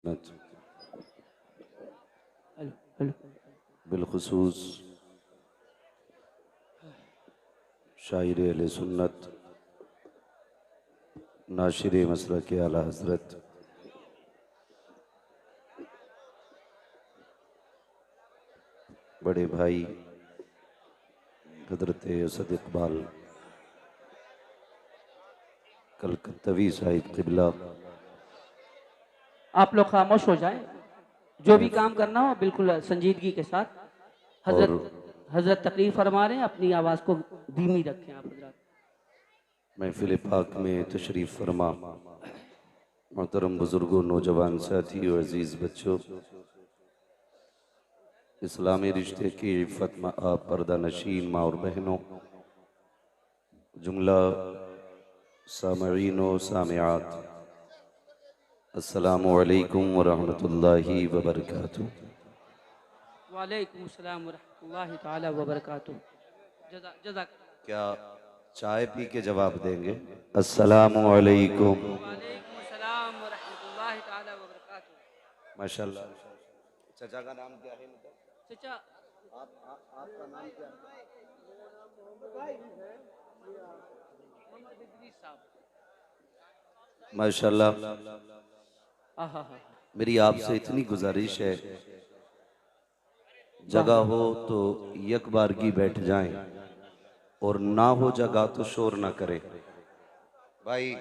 Hello hello. बिलखुसूस शायर अहले सुन्नत नाशिर मसलक आला हज़रत बड़े भाई हज़रत असद इकबाल कलकत्तवी साहिब क़िबला आप लोग खामोश हो जाएं, जो भी महफ- काम करना हो बिल्कुल संजीदगी के साथ। और हजरत हजरत तकलीफ फरमा रहे हैं, अपनी आवाज़ को धीमी रखें आप हजरत। महफिल पाक में तशरीफ़ फरमा मोहतरम बुज़ुर्गों, नौजवान साथियों, अज़ीज़ बच्चों, इस्लामी रिश्ते की इफ़्फ़त में आप पर्दा नशीन माँ और बहनों, जुमला सामईन व सामिआत, अस्सलामु अलैकुम व रहमतुल्लाहि व बरकातुहू। वालेकुम सलाम व रहमतुल्लाहि ताला व बरकातुहू। जज़ाक। क्या चाय पी के जवाब देंगे? अस्सलामु अलैकुम। वालेकुम सलाम व रहमतुल्लाहि ताला व बरकातुहू। माशाल्लाह। चचा का नाम क्या है? चचा आपका नाम क्या है? मोहम्मद इदरीस साहब। माशाल्लाह। आहा हा। मेरी आपसे इतनी गुजारिश है, वाह जगह हो तो एक बारगी बैठ जाएं और ना हो जगह तो शोर ना करें। भाई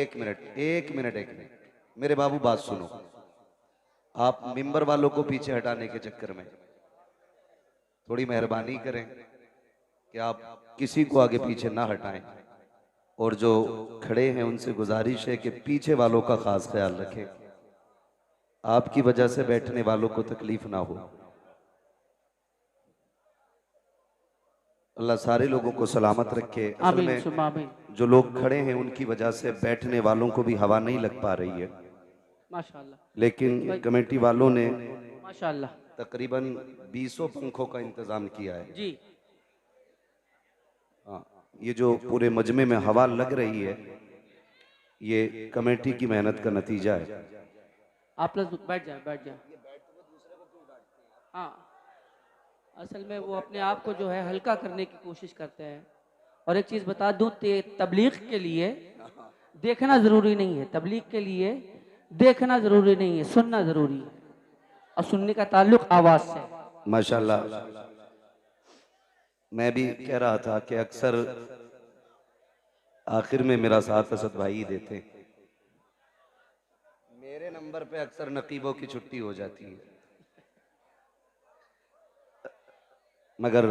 एक मिनट, एक मिनट, मेरे बाबू बात सुनो। आप मिंबर वालों को पीछे हटाने के चक्कर में थोड़ी मेहरबानी करें कि आप किसी को आगे पीछे ना हटाएं, और जो खड़े हैं उनसे गुजारिश है कि पीछे वालों का खास ख्याल रखें, आपकी वजह से बैठने वालों को तकलीफ ना हो। अल्लाह सारे लोगों को सलामत रखे। असल आमीन में सुम्मा आमीन। जो लोग खड़े हैं उनकी वजह से बैठने वालों को भी हवा नहीं लग पा रही है, माशाल्लाह लेकिन भाई, कमेटी वालों ने माशाल्लाह। तकरीबन 20 पंखों का इंतजाम किया है। जी हाँ, ये जो पूरे मजमे में हवा लग रही है, ये कमेटी की मेहनत का नतीजा है। आप लोग बैठ जाए, बैठ जाए। हाँ, असल में वो अपने आप को जो है हल्का करने की कोशिश करते हैं। और एक चीज़ बता दूं, तबलीग के लिए देखना ज़रूरी नहीं है। तबलीग के लिए देखना ज़रूरी नहीं है, सुनना ज़रूरी है। और सुनने का ताल्लुक आवाज़ से है। माशाल्लाह। मैं भी कह रहा था कि अक्सर आखिर में मेरा साथ असद भाई ही देते हैं। मेरे नंबर पे अक्सर नकीबों की छुट्टी हो जाती है, मगर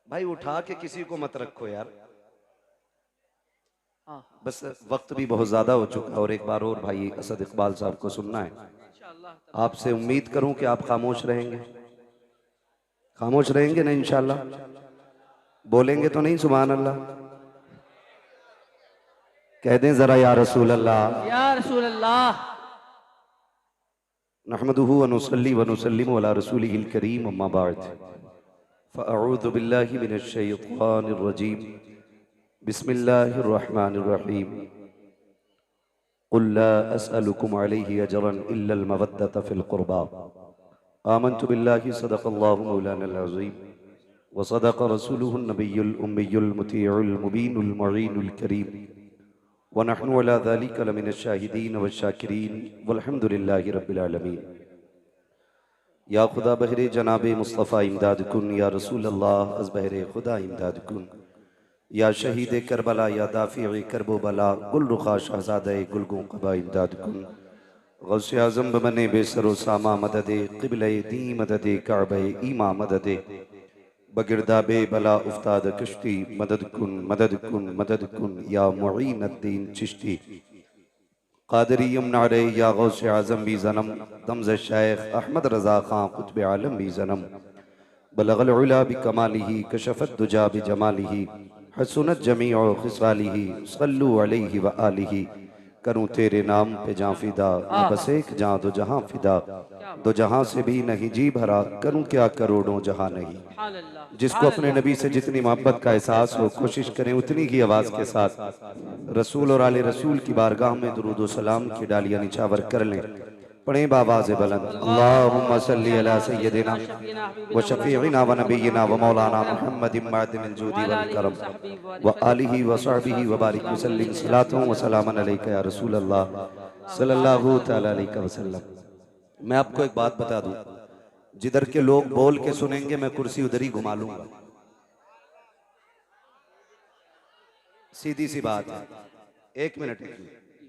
भाई उठा के किसी को मत रखो यार। हाँ, बस वक्त भी बहुत ज्यादा हो चुका है और एक बार और भाई असद इकबाल साहब को सुनना है। इंशाअल्लाह। आपसे उम्मीद करूं कि आप खामोश रहेंगे। खामोश रहेंगे ना इंशाल्लाह? बोलेंगे तो नहीं सुभान अल्लाह? कह दें जरा या रसूल अल्लाह। या रसूल अल्लाह। नहमदुहु व नुसल्ली व नुसल्लिमु अला रसूलिहिल करीम, अम्मा बाद, फ़अऊज़ु बिल्लाहि मिनश शैतानिर रजीम, बिस्मिल्लाहिर रहमानिर रहीम। क़ुल ला अस्अलुकुम अलैहि अजरन इल्लल मवद्दत फ़िल क़ुरबा, आमन्तु बिल्लाहि सदक़ल्लाहु मौलानल अज़ीम व सदक़ रसूलुहुन नबियुल उम्मियुल मुतीउल मुबीनुल मुईनुल करीम व नहनु अला ज़ालिका लमिनश शाहिदीन व शाकिरीन वल्हम्दुलिल्लाहि रब्बिल आलमीन। या खुदा बहरे जनाब मुस्तफ़ा इमदाद कुन, या रसूल अल्लाह अज़ बहरे खुदा इमदाद कुन, या शहीद करबला, या दाफ़ी करबो बला, गुल रुखा शहज़ादे गुलगों कबा इमदाद कुन, गौसे आज़म बने बेसरो सामा मददे, क़िबले दी मददे, काबे ईमा मददे, बगिरदाबे बला उफ्ताद कश्ती, मदद कुन मदद कुन मदद कुन, या मुईन अद्दीन चिश्ती, कादरी यमनारे, या गौसे आज़म भी जन्म, दमज़ शेख अहमद रज़ा खां कुतुब आलम भी जन्म, बलगल उला बि कमालिही, कशफत दुजा बि जमालिही, हसुनत जमीउ खिसालिही, सल्लु अलैहि व आलिही, करूं तेरे नाम पे जां फिदा, मैं बस एक जां दो जहां फिदा, दो जहां से भी नहीं जी भरा, करूं क्या करोड़ों जहां नहीं। सुभान अल्लाह, जिसको सुभान अपने अल्लाह। नबी से जितनी मोहब्बत का एहसास हो, कोशिश करें उतनी ही आवाज के साथ रसूल और आले रसूल की बारगाह में दुरूद व सलाम की डालियां निछावर कर लें। पढ़ें बावाज़ बुलंद, अल्लाहुम्मा सल्ली अला सय्यदिना व शफीइना व नबीना व मौलाना मुहम्मदिन मादिनिल जुदी वल करम व आलिहि व सहबिहि व बारिक वसल्लिम सलातु व सलामन अलैका या रसूल अल्लाह सल्लल्लाहु तआला अलैहि वसल्लम। मैं आपको एक बात बता दूं, जिधर के लोग बोल के सुनेंगे मैं कुर्सी उधर ही घुमा लूंगा, सीधी सी बात है। एक मिनट।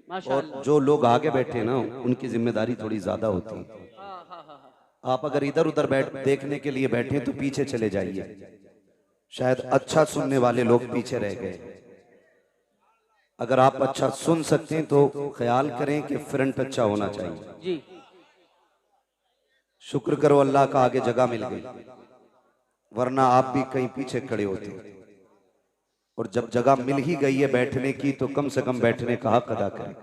और जो लोग आगे बैठे ना उनकी जिम्मेदारी थोड़ी ज्यादा होती है। आप अगर इधर उधर बैठ देखने के लिए बैठे तो पीछे चले जाइए, शायद अच्छा सुनने वाले लोग पीछे रह गए। अगर आप अच्छा सुन सकते हैं तो ख्याल करें कि फ्रंट अच्छा होना चाहिए जी। शुक्र करो अल्लाह का आगे जगह मिल गई, वरना आप भी कहीं पीछे खड़े होते। और जब जगह मिल ही गई है बैठने की तो कम से कम बैठने का हक अदा करें।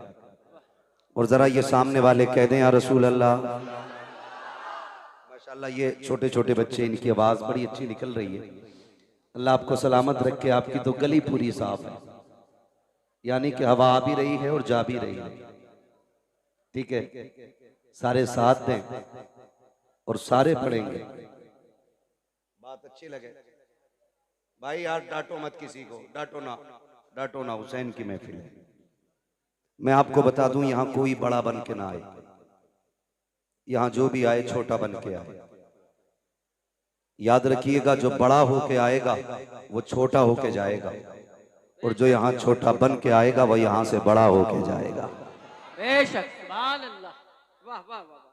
और जरा ये सामने वाले कह दें या रसूल अल्लाह। माशाल्लाह ये छोटे छोटे बच्चे, इनकी आवाज बड़ी अच्छी निकल रही है। अल्लाह आपको सलामत रखे। आपकी तो गली पूरी साफ है, यानी कि हवा आ भी रही है और जा भी रही है। ठीक है, सारे साथ दें और सारे पढ़ेंगे। बात अच्छी लगे भाई यार, डांटो मत किसी को, डांटो ना, डांटो ना। हुसैन की महफिल है। मैं आपको बता दूं यहां कोई बड़ा बन के ना आए, यहां जो भी आए छोटा बन के आए। याद रखिएगा जो बड़ा होके आएगा वो छोटा होके जाएगा, और जो यहाँ छोटा बन के आएगा वो यहाँ से बड़ा होके जाएगा। बेशक, सुभान अल्लाह, वाह वाह वाह।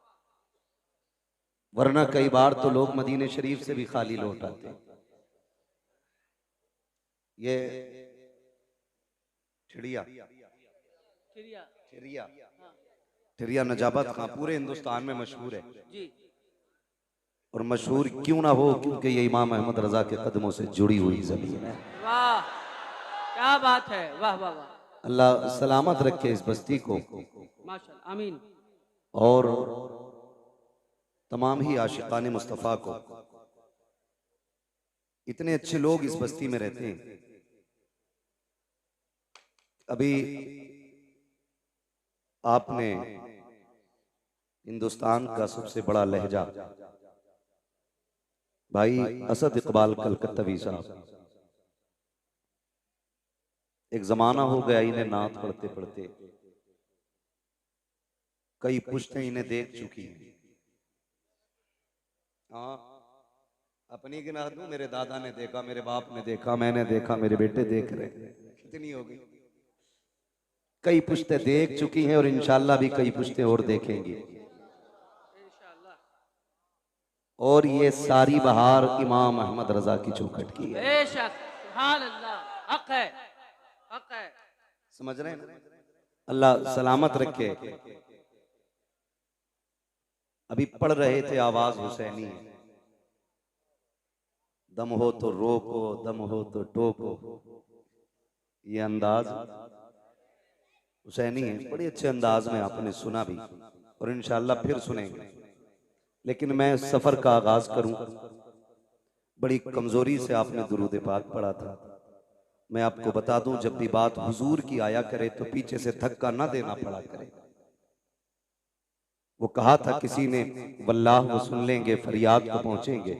वरना कई बार तो लोग मदीने शरीफ से भी खाली लौट आते हैं। ये चिड़िया चिड़िया चिड़िया नजाबत खां पूरे हिंदुस्तान में मशहूर है जी। और मशहूर क्यों ना हो, क्योंकि ये इमाम अहमद रजा के कदमों से जुड़ी हुई जमीन है। वाह, क्या बात है, वाह वाह वाह। अल्लाह सलामत रखे इस बस्ती को, माशाअल्लाह, आमीन। और तमाम ही आशिकान मुस्तफ़ा को। इतने अच्छे लोग इस बस्ती में रहते हैं। अभी आपने हिंदुस्तान का सबसे बड़ा लहजा भाई असद इकबाल कलकत्तवी साहब, एक जमाना हो गया इन्हें नात पढ़ते पढ़ते, कई पुश्तें इन्हें देख चुकी हैं। हाँ, अपनी गिना दूं, मेरे दादा ने देखा, मेरे बाप ने देखा, मैंने देखा, मेरे बेटे देख रहे, कितनी होगी। कई पुश्तें देख चुकी हैं और इंशाल्लाह भी कई पुश्तें और देखेंगी। और ये सारी बहार इमाम अहमद रजा की चौखट की है। बेशक, सुभान अल्लाह, हक है, हक है। समझ रहे हैं? अल्लाह सलामत रखे। अभी पढ़ रहे थे आवाज हुसैनी है। दम हो तो रोको, दम हो तो टोको, ये अंदाज हुसैनी है। बड़े अच्छे अंदाज में आपने सुना भी और इंशाअल्लाह फिर सुनेंगे। लेकिन मैं सफर का आगाज करूं, बड़ी कमजोरी से आपने दुरूद पाक पढ़ा था। मैं आपको बता दूं, जब भी बात हुजूर की आया करे तो पीछे से धक्का ना देना पड़ा करे। वो कहा था किसी ने, वल्लाह वो सुन लेंगे, फरियाद को पहुंचेंगे।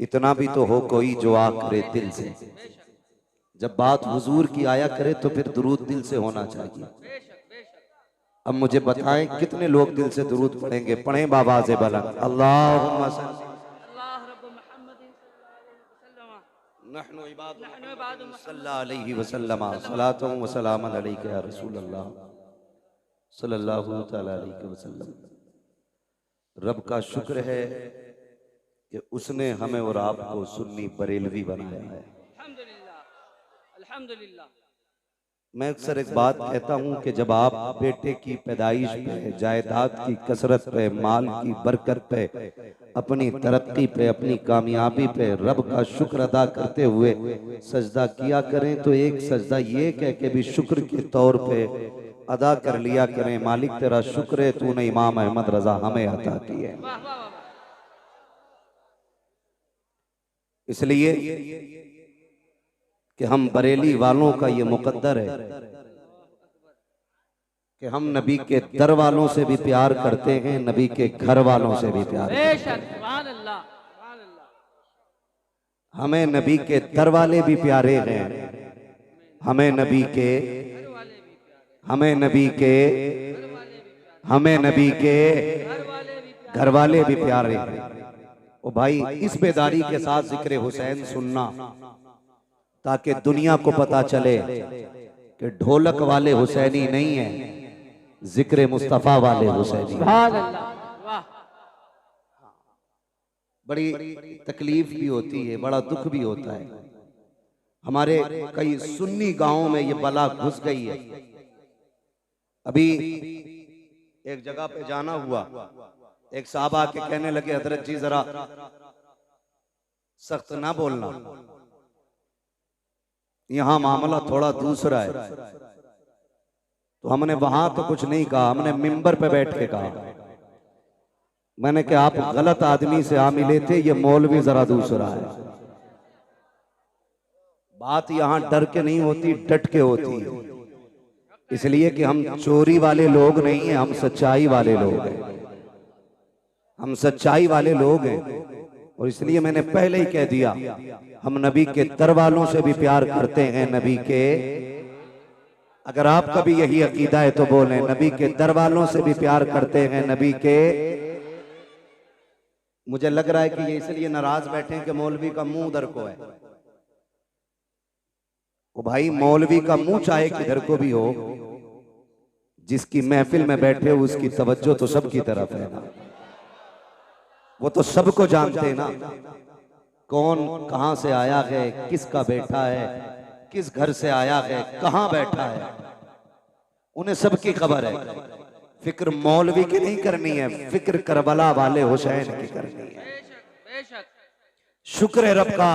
इतना भी तो हो कोई जो आ करे दिल से। जब बात हुजूर की आया करे तो फिर दुरूद दिल से होना चाहिए। अब मुझे बताएं कितने लोग दिल से दुरूद पढ़ेंगे? पढ़ें बावाज़े बुलंद, अल्लाहुम्मा सल्लल्लाहु सलातुन व सलामुन अलैका या रसूल अल्लाह सल्लल्लाहु तआला अलैहि वसल्लम। रब का शुक्र है कि उसने हमें और आपको सुन्नी बरेलवी बनाया है। अल्हम्दुलिल्लाह, अल्हम्दुलिल्लाह। मैं अक्सर एक बात कहता हूँ कि जब आप बेटे की पैदाइश पे, जायदाद की कसरत पे, माल की बरकत पे, अपनी तरक्की पे, अपनी कामयाबी पे रब का शुक्र अदा करते हुए सजदा किया करें तो एक सजदा ये कह के भी शुक्र के तौर पे अदा कर लिया करें। मालिक तेरा शुक्र है तूने इमाम अहमद रजा हमें अता की है। वाह वाह वाह। इसलिए कि हम बरेली वालों का ये मुकद्दर है कि हम नबी के दर वालों से भी प्यार करते हैं, नबी के घर वालों से भी प्यार करते हैं। बेशक, सुभान अल्लाह, सुभान अल्लाह। हमें नबी के दर वाले भी प्यारे हैं, हमें नबी के हमें नबी के हमें नबी के घर वाले भी प्यारे हैं। ओ भाई, इस बेदारी के साथ जिक्र हुसैन सुनना ताकि दुनिया को पता चले कि ढोलक वाले हुसैनी नहीं है, जिक्र मुस्तफा वाले हुसैनी। सुभान अल्लाह, वाह। बड़ी तकलीफ भी होती है, बड़ा दुख भी होता है। हमारे कई सुन्नी गांवों में ये बला घुस गई है। अभी एक जगह पे जाना हुआ, एक साहब आके कहने लगे हजरत जी जरा सख्त ना बोलना, यहाँ मामला थोड़ा दूसरा है। तो हमने वहां तो कुछ नहीं कहा, हमने मिंबर पे बैठ के कहा। मैंने कहा आप गलत आदमी से आ मिले थे, ये मौलवी जरा दूसरा है। बात यहाँ डर के नहीं होती, डट के होती है। इसलिए कि हम चोरी वाले लोग नहीं हैं, हम सच्चाई वाले लोग हैं, हम सच्चाई वाले लोग हैं। और इसलिए मैंने पहले ही कह दिया, हम नबी के दर वालों से भी प्यार करते हैं, नबी के। अगर आपका भी यही अकीदा है तो बोलें, नबी के दर वालों से भी प्यार करते हैं, नबी के। मुझे लग रहा है कि ये इसलिए नाराज बैठे हैं कि मौलवी का मुंह उधर को है। वो भाई, मौलवी का मुंह चाहे किधर को भी हो, जिसकी महफिल में बैठे हो उसकी तवज्जो तो सबकी तरफ है ना। वो तो सबको जानते हैं ना, कौन कहां से आया है, किसका बैठा है, किस घर से आया है, कहां बैठा है, उन्हें सबकी खबर है। फिक्र मौलवी की नहीं करनी है, फिक्र करबला वाले हुसैन की करनी है। बेशक। शुक्र है रब का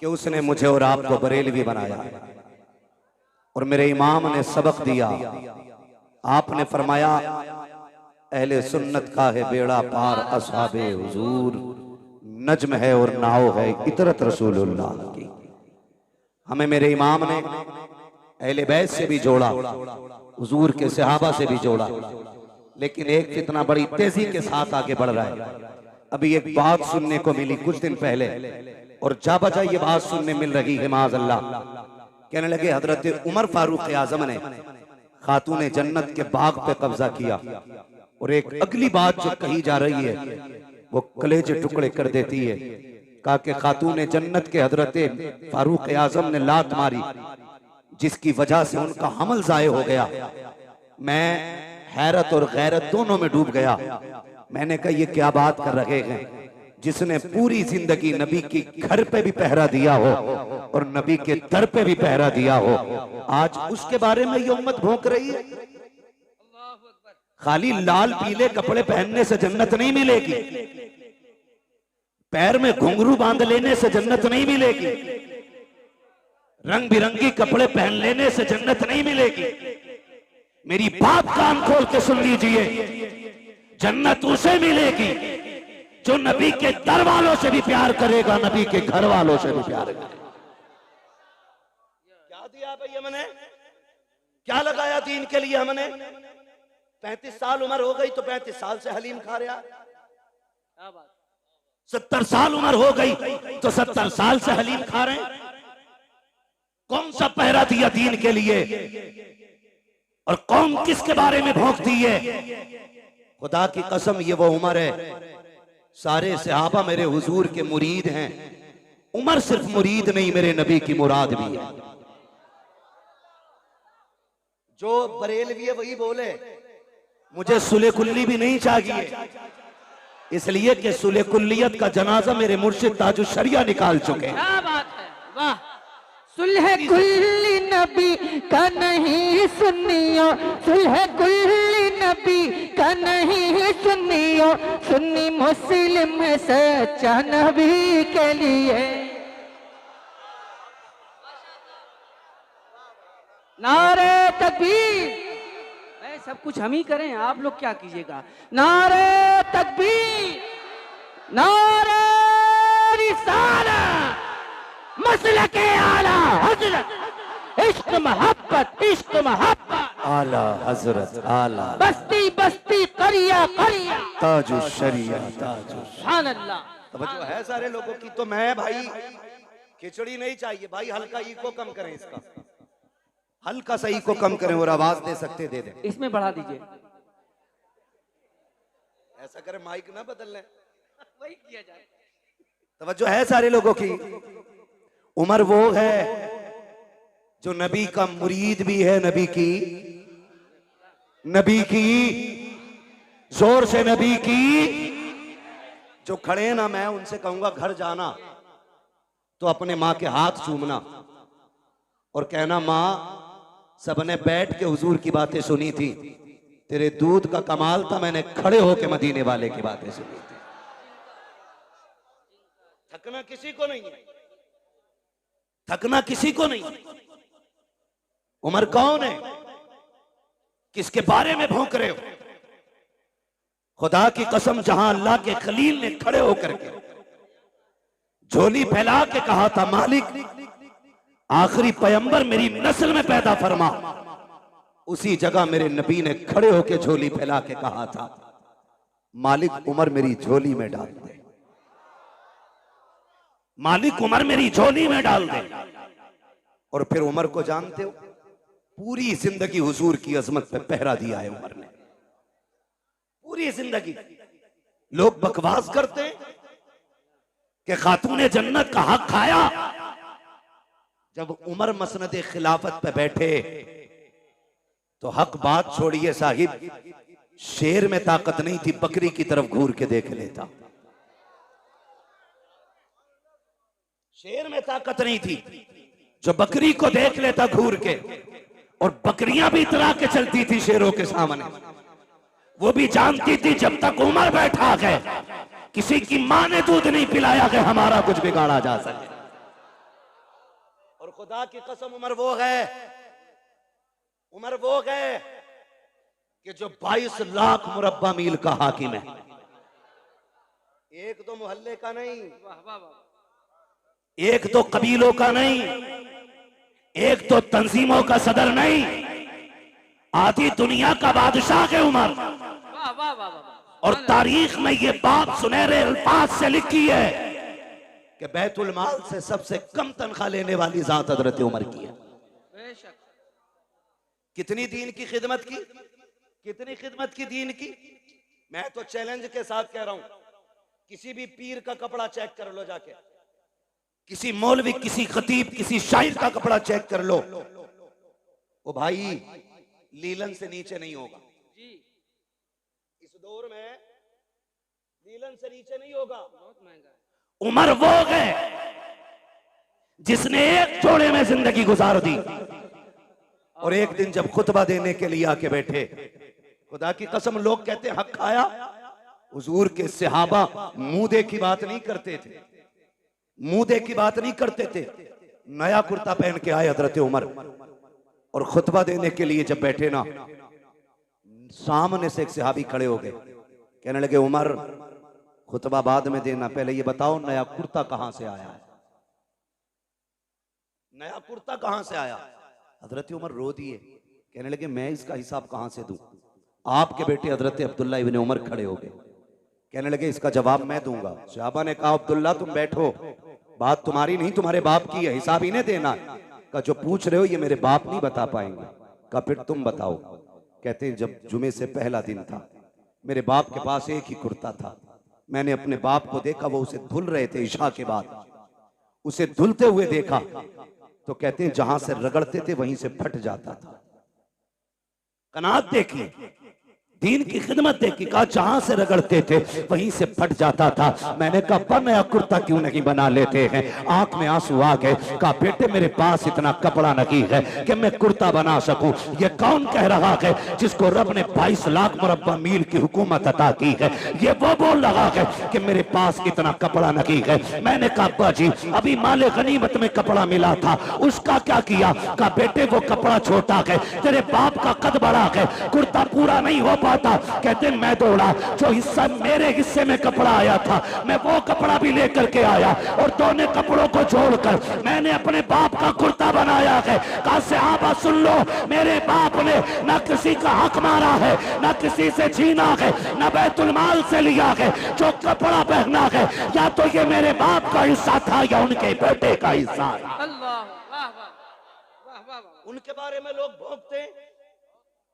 कि उसने मुझे और आपको बरेलवी बनाया और मेरे इमाम ने सबक दिया। आपने फरमाया अहले सुन्नत का है बेड़ा पार, असहाबे हुजूर नज्म है और नाव है इतरत रसूलुल्लाह की। हमें मेरे इमाम ने अहले बैत से भी जोड़ा, हुजूर के सहाबा से भी जोड़ा। लेकिन एक फितना बड़ी तेजी के साथ आगे बढ़ रहा है। अभी एक बात सुनने को मिली कुछ दिन पहले, और जा बजा ये बात सुनने मिल रही है, माज़ अल्लाह। कहने लगे हजरत उमर फारूक आजम ने खातून जन्नत के बाग पे कब्जा किया। और एक अगली बात जो कही जा रही है वो कलेजे टुकड़े कर देती है। कहा कि खातून जन्नत के हजरत फारूक आजम ने लात मारी, जिसकी वजह से उनका हमल जाये हो गया। मैं हैरत और गैरत दोनों में डूब गया। मैंने कहा ये क्या बात कर रहे हैं, जिसने पूरी जिंदगी नबी की घर पे भी पहरा दिया हो और नबी के दर पे भी पहरा दिया हो, आज उसके बारे में ये उम्मत भौंक रही है। खाली लाल पीले कपड़े पहनने से जन्नत नहीं मिलेगी, पैर में घुंघरू बांध लेने से जन्नत नहीं मिलेगी, रंग बिरंगी कपड़े पहन लेने से जन्नत नहीं मिलेगी। मेरी बात कान खोल के सुन लीजिए, जन्नत उसे मिलेगी जो नबी के दर वालों से भी प्यार करेगा, नबी के घर वालों से भी प्यार करेगा। क्या दिया भाई हमने, क्या लगाया दीन के लिए हमने। 35 साल उम्र हो गई तो 35 साल से हलीम खा रहा। 70 साल उम्र हो गई तो 70 साल से हलीम खा रहे हैं। कौन सा पहरा दिया दीन के लिए और कौन किसके बारे में भौंकती है। खुदा की कसम ये वो उम्र है, सारे सहाबा मेरे हुजूर के मुरीद हैं। उमर सिर्फ मुरीद नहीं, मेरे नबी की मुराद भी है। जो बरेलवी है वही बोले मुझे सुले कुल्ली भी नहीं चाहिए, इसलिए कि सुले कुल्लियत का जनाजा मेरे मुर्शिद ताजुश शरिया निकाल चुके हैं। क्या बात है, वाह। सुलह कुल्ली नबी का नहीं सुनियो, सुलह कुल्ली नबी का नहीं सुनियो, सुन्नी मुस्लिम है सच्चा नबी के लिए। नारे तकबीर, सब कुछ हम ही करें, आप लोग क्या कीजिएगा। नारे तकबीर, नारे रिसालत, मसलके आला हजरत, इश्क मोहब्बत, इश्क मोहब्बत, आला हजरत आला, बस्ती बस्ती करिया करिया, ताजु शरिया ताजु। सुभान अल्लाह। तवज्जो है सारे लोगों की। तो मैं भाई खिचड़ी नहीं चाहिए भाई, हल्का इको कम करें इसका, हल्का सा इको कम करें और आवाज दे सकते दे दें। इसमें बढ़ा दीजिए। ऐसा करें माइक ना बदल लें, वही किया जाए। तवज्जो है सारे लोगों की। उमर वो है जो नबी का मुरीद भी है, नबी की जोर से नबी की। जो खड़े ना, मैं उनसे कहूंगा घर जाना तो अपने माँ के हाथ चूमना और कहना माँ सबने बैठ के हुजूर की बातें सुनी थी, तेरे दूध का कमाल था, मैंने खड़े होके मदीने वाले की बातें सुनी थी। थकना किसी को नहीं है, थकना किसी को नहीं। उमर कौन है, किसके बारे में भौंक रहे हो? खुदा की कसम, जहां अल्लाह के खलील ने खड़े होकर के झोली फैला के कहा था मालिक आखिरी पैगंबर मेरी नस्ल में पैदा फरमा, उसी जगह मेरे नबी ने खड़े होकर झोली फैला के कहा था मालिक उमर मेरी झोली में डाल दे, मालिक उमर मेरी झोली में डाल दे। और फिर उमर को जानते हो, पूरी जिंदगी हुजूर की अजमत पे पहरा दिया है उमर ने, पूरी जिंदगी। लोग बकवास करते हैं कि खातूने जन्नत का हक खाया। जब उमर मसनद खिलाफत पे बैठे तो हक बात छोड़िए साहिब, शेर में ताकत नहीं थी, बकरी की तरफ घूर के देख लेता। शेर में ताकत नहीं थी जो बकरी को देख लेता घूर के, और बकरियां भी इतरा के चलती थी शेरों के सामने। वो भी जानती थी जब तक उमर बैठा है किसी की मां ने दूध नहीं पिलाया कि हमारा कुछ बिगाड़ा जा सके। और खुदा की कसम उमर वो है कि जो 22 लाख मुरब्बा मील का हाकिम है, एक दो मोहल्ले का नहीं, एक दो कबीलों का नहीं, एक दो तंजीमों का सदर नहीं, आधी दुनिया का बादशाह है उमर। और तारीख में ये बात सुनहरे अल्फाज से लिखी है कि बैतुल माल से सबसे कम तनख्वाह लेने वाली जात हजरत उमर की है। कितनी दीन की खिदमत की, कितनी खिदमत की दीन की। मैं तो चैलेंज के साथ कह रहा हूं, किसी भी पीर का कपड़ा चेक कर लो जाके, किसी मौलवी, किसी खतीब, किसी शायर का कपड़ा चेक कर लो, वो भाई लीलन से नीचे नहीं होगा। इस दौर में लीलन से नीचे नहीं होगा। बहुत महंगा। उमर वो है जिसने एक जोड़े में जिंदगी गुजार दी, और एक दिन जब खुतबा देने के लिए आके बैठे, खुदा की कसम लोग कहते हक खाया। हुजूर के सहाबा मुंह की बात नहीं करते थे, मुंह की बात नहीं करते थे। नया कुर्ता पहन के आए हजरत उमर, और खुतबा देने के लिए जब बैठे ना, सामने से एक सहाबी खड़े हो गए, कहने लगे उमर खुतबा बाद में देना, पहले ये बताओ नया कुर्ता कहां से आया है, नया कुर्ता कहां से आया। हजरत उमर रो दिए, कहने लगे मैं इसका हिसाब कहां से दूं। आपके बेटे हजरत अब्दुल्ला इब्ने उमर खड़े हो गए, कहने लगे इसका जवाब मैं दूंगा। सहाबा ने कहा अब्दुल्ला तुम बैठो, बात तुम्हारी नहीं तुम्हारे बाप की है, हिसाब इन्हें देना है। का जो पूछ रहे हो ये मेरे बाप नहीं बता पाएंगे। का फिर तुम बताओ। कहते हैं जब जुमे से पहला दिन था, मेरे बाप के पास एक ही कुर्ता था, मैंने अपने बाप को देखा, वो उसे धुल रहे थे इशा के बाद, उसे धुलते हुए देखा तो कहते हैं जहां से रगड़ते थे वहीं से फट जाता था। कनात देखी, दीन की खिदमत देखी, कहा जहां से रगड़ते थे वहीं से फट जाता था। मैंने कहा पर नया कुर्ता क्यों नहीं बना लेते हैं? आंख में आंसू आ गए। कहा बेटे मेरे पास इतना कपड़ा नहीं है कि मैं कुर्ता बना सकूं। ये कौन कह रहा है जिसको रब ने 22 लाख मुरब्बा मील की हुकूमत अता की है? ये वो बोल रहा है कि मेरे पास इतना कपड़ा नहीं है। मैंने कहा अब्बा जी अभी माले गनीमत में कपड़ा मिला था, उसका क्या किया? कहा बेटे वो कपड़ा छोटा है, तेरे बाप का कद बड़ा है, कुर्ता पूरा नहीं हो पाता। कहते मैं दौड़ा, जो हिस्सा मेरे हिस्से में कपड़ा आया था मैं वो कपड़ा भी लेकर के आया और दोनों कपड़ों को जोड़कर मैंने अपने बाप का कुर्ता बनाया है। कहा सहाबा सुन लो, मेरे बाप ने ना किसी का हक मारा है, ना किसी से छीना है, ना बैतुल माल से लिया है। जो कपड़ा पहना है या तो ये मेरे बाप का हिस्सा था या उनके बेटे का हिस्सा था। अल्लाह, वाह वाह वाह वाह वाह। उनके बारे में लोग भोंकते हैं,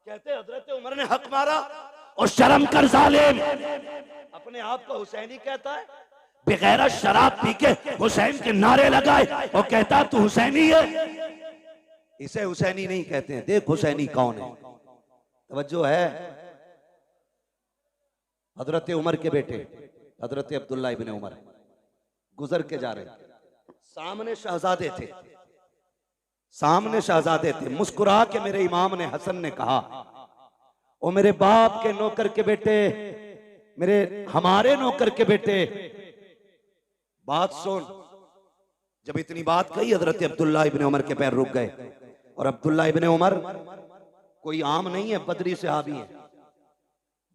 कहते हजरत उमर ने हक मारा और शर्म कर जालिम। अपने आप को हुसैनी कहता है, बगैर शराब पी के हुसैन के नारे लगाए और कहता तू हुसैनी है। इसे हुसैनी नहीं कहते हैं। देख हुसैनी कौन है, तवज्जो है। हजरत उमर के बेटे हजरत अब्दुल्ला इब्ने उमर गुजर के जा रहे, सामने शहजादे थे, सामने शहजादे थे। मुस्कुरा के मेरे इमाम ने हसन ने कहा, ओ मेरे बाप के नौकर के बेटे, मेरे हमारे नौकर के बेटे, बात सुन। जब इतनी बात कही हजरत अब्दुल्ला इब्ने उमर के पैर रुक गए। और अब्दुल्ला इब्ने उमर कोई आम नहीं है, बदरी सहाबी है,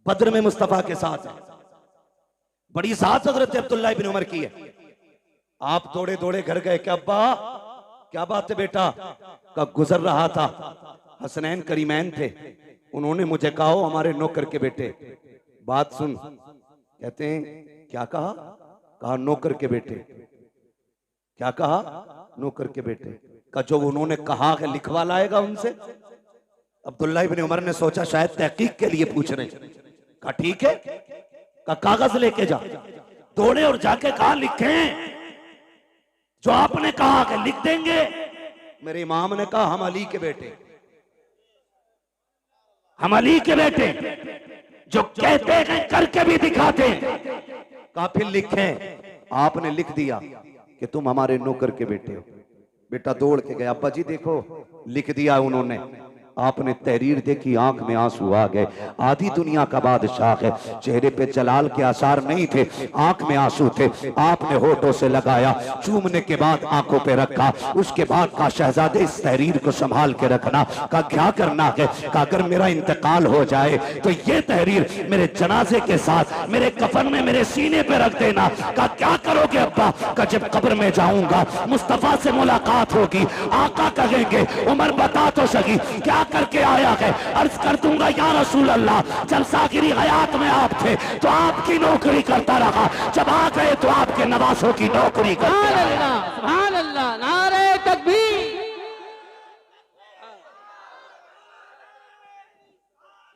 बद्र में मुस्तफा के साथ है। बड़ी साथ हजरत अब्दुल्ला इब्ने उमर की है। आप दौड़े दौड़े घर गए कि अब्बा क्या बात है बेटा? का गुजर रहा था, हसनैन करीमैन थे, उन्होंने मुझे कहा हमारे नौकर के बेटे। बात सुन। कहते हैं क्या कहा? कहा नौकर के बेटे। क्या कहा? नौकर के बेटे। का जो उन्होंने कहा है लिखवा लाएगा उनसे। अब्दुल्ला इब्ने उमर ने सोचा शायद तहकीक के लिए पूछ रहे। कहा ठीक है, का कागज लेके जा। दौड़े और जाके कहा लिखें जो आपने कहा कि लिख देंगे। मेरे इमाम ने कहा हम अली के बेटे, हम अली के बेटे, जो कहते हैं करके भी दिखाते हैं। कहा फिर लिखें। आपने लिख दिया कि तुम हमारे नौकर के बेटे हो। बेटा दौड़ के गया, अब्बा जी देखो लिख दिया उन्होंने। आपने तहरीर देखी, आंख में आंसू आ गए। आधी दुनिया का बादशाह है, चेहरे पे जलाल के आसार नहीं थे, आंख में आंसू थे। आपने होठों से लगाया, चूमने के बाद आंखों पे रखा। उसके बाद कहा शहजादे इस तहरीर को संभाल के रखना। कहा क्या करना है? कहा अगर मेरा इंतकाल हो जाए तो ये तहरीर मेरे जनाजे के साथ मेरे कफन में मेरे सीने पे रख देना। कहा क्या करोगे अब्बा? कहा जब कब्र में जाऊंगा मुस्तफा से मुलाकात होगी, आका कहेंगे उमर बता तो सही क्या करके आया है? अर्ज कर दूंगा या रसूल अल्लाह, जब सागिरी हयात में आप थे तो आपकी नौकरी करता रहा, जब आ गए तो आपके नवासों की नौकरी करते रहा। सुभान अल्लाह, नारे तकबीर,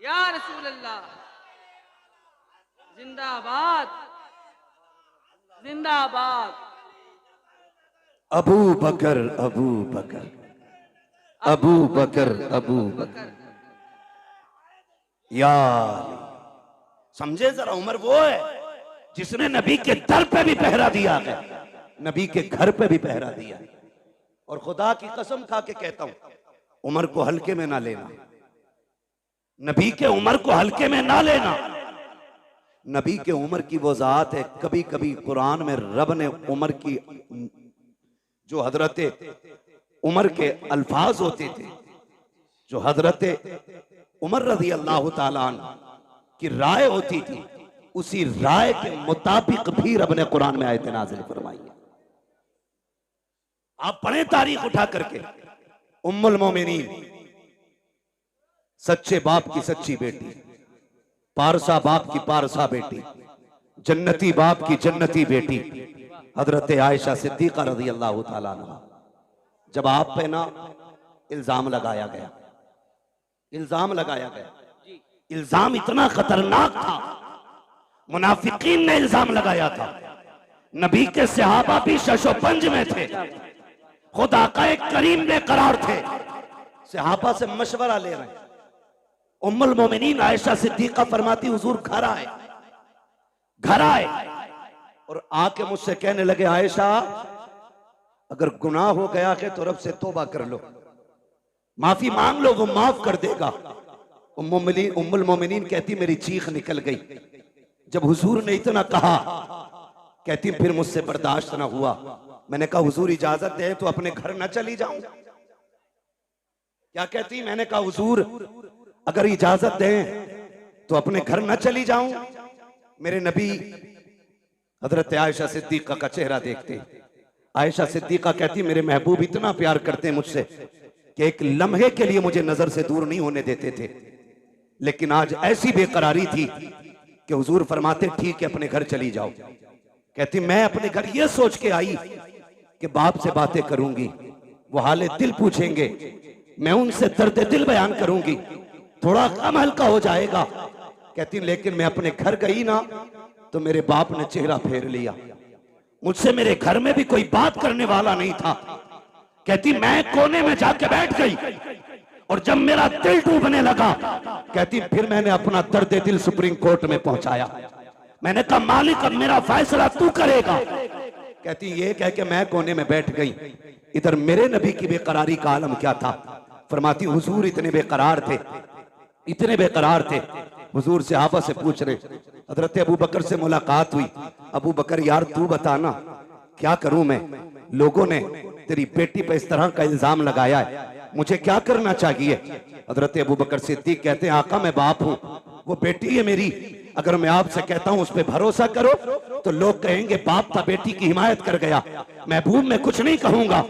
या रसूल अल्लाह, जिंदाबाद जिंदाबाद। अबू बकर अबू बकर अबू बकर अबू बकर। यार समझे जरा, उमर वो है जिसने नबी के दर पे भी पहरा दिया है, नबी के घर पे भी पहरा दिया है। और खुदा की कसम खा के कहता हूं उमर को हल्के में ना लेना, नबी के उमर को हल्के में ना लेना। नबी के उमर की वो जात है, कभी कभी कुरान में रब ने उमर की जो हजरत उमर के अल्फाज होते थे, जो हजरत उमर रज़ी अल्लाह ताला अन्हु की राय होती थी, उसी राय के मुताबिक भी रब ने कुरान में आयत नाज़िल फरमाई है। आप पढ़े तारीख उठा करके, उम्मुल मोमिनीन, सच्चे बाप की सच्ची बेटी, पारसा बाप की पारसा बेटी, जन्नती बाप की जन्नती बेटी, हजरत आयशा सिद्दीका रज़ी अल्लाह ताला अन्हा। जब आप पे ना इल्जाम लगाया गया, इल्जाम लगाया गया, इल्जाम इतना खतरनाक था, मुनाफिकीन ने इल्जाम लगाया था। नबी के सहाबा भी शशोपंज में थे, खुदा का एक करीम बेकरार थे, सहाबा से मशवरा ले रहे हैं। उम्मुल मोमिनीन आयशा सिद्दीका फरमाती हुजूर घर आए, घर आए और आके मुझसे कहने लगे, आयशा अगर गुनाह हो गया है तो रब से तौबा कर लो, माफी मांग लो, वो माफ कर देगा। उम्मुल मोमिनीन कहती मेरी चीख निकल गई जब हुजूर ने इतना कहा। कहती फिर मुझसे बर्दाश्त ना हुआ, मैंने कहा हुजूर इजाजत दे तो अपने घर न चली जाऊं। क्या कहती? मैंने कहा हुजूर अगर इजाजत दें तो अपने घर न चली जाऊं। मेरे नबी हजरत आयशा सिद्दीका का चेहरा देखते, आयशा सिद्दीका कहती मेरे महबूब इतना प्यार करते मुझसे कि एक लम्हे के लिए मुझे नजर से दूर नहीं होने देते थे, लेकिन आज ऐसी बेकरारी थी कि हुजूर फरमाते ठीक है अपने घर चली जाओ। कहती मैं अपने घर ये सोच के आई कि बाप से बातें करूंगी, वो हाले दिल पूछेंगे, मैं उनसे दर्द दिल बयान करूंगी, थोड़ा कम हल्का हो जाएगा। कहती लेकिन मैं अपने घर गई ना तो मेरे बाप ने चेहरा फेर लिया, मुझसे मेरे घर में भी कोई बात करने वाला नहीं था। कहती मैं कोने में जाके बैठ गई और जब मेरा दिल डूबने लगा, कहती फिर मैंने अपना दर्द दिल सुप्रीम कोर्ट में पहुंचाया। मैंने कहा मालिक अब मेरा फैसला तू करेगा। कहती ये कह के मैं कोने में बैठ गई। इधर मेरे नबी की बेकरारी का आलम क्या था। फरमाती हुजूर इतने बेकरार थे, इतने बेकरार थे, हुजूर सहाबा से पूछ रहे। हजरत अबू बकर से मुलाकात हुई, अबू बकर यार तू बताना क्या करूं मैं, लोगों ने तेरी बेटी पर इस तरह का इल्जाम लगाया है, मुझे क्या करना चाहिए। हजरत अबू बकर सिद्दीक कहते हैं आका मैं बाप हूं, वो बेटी है मेरी, अगर मैं आपसे कहता हूं उस पर भरोसा करो तो लोग कहेंगे बाप था बेटी की हिमायत कर गया, महबूब मैं कुछ नहीं कहूंगा।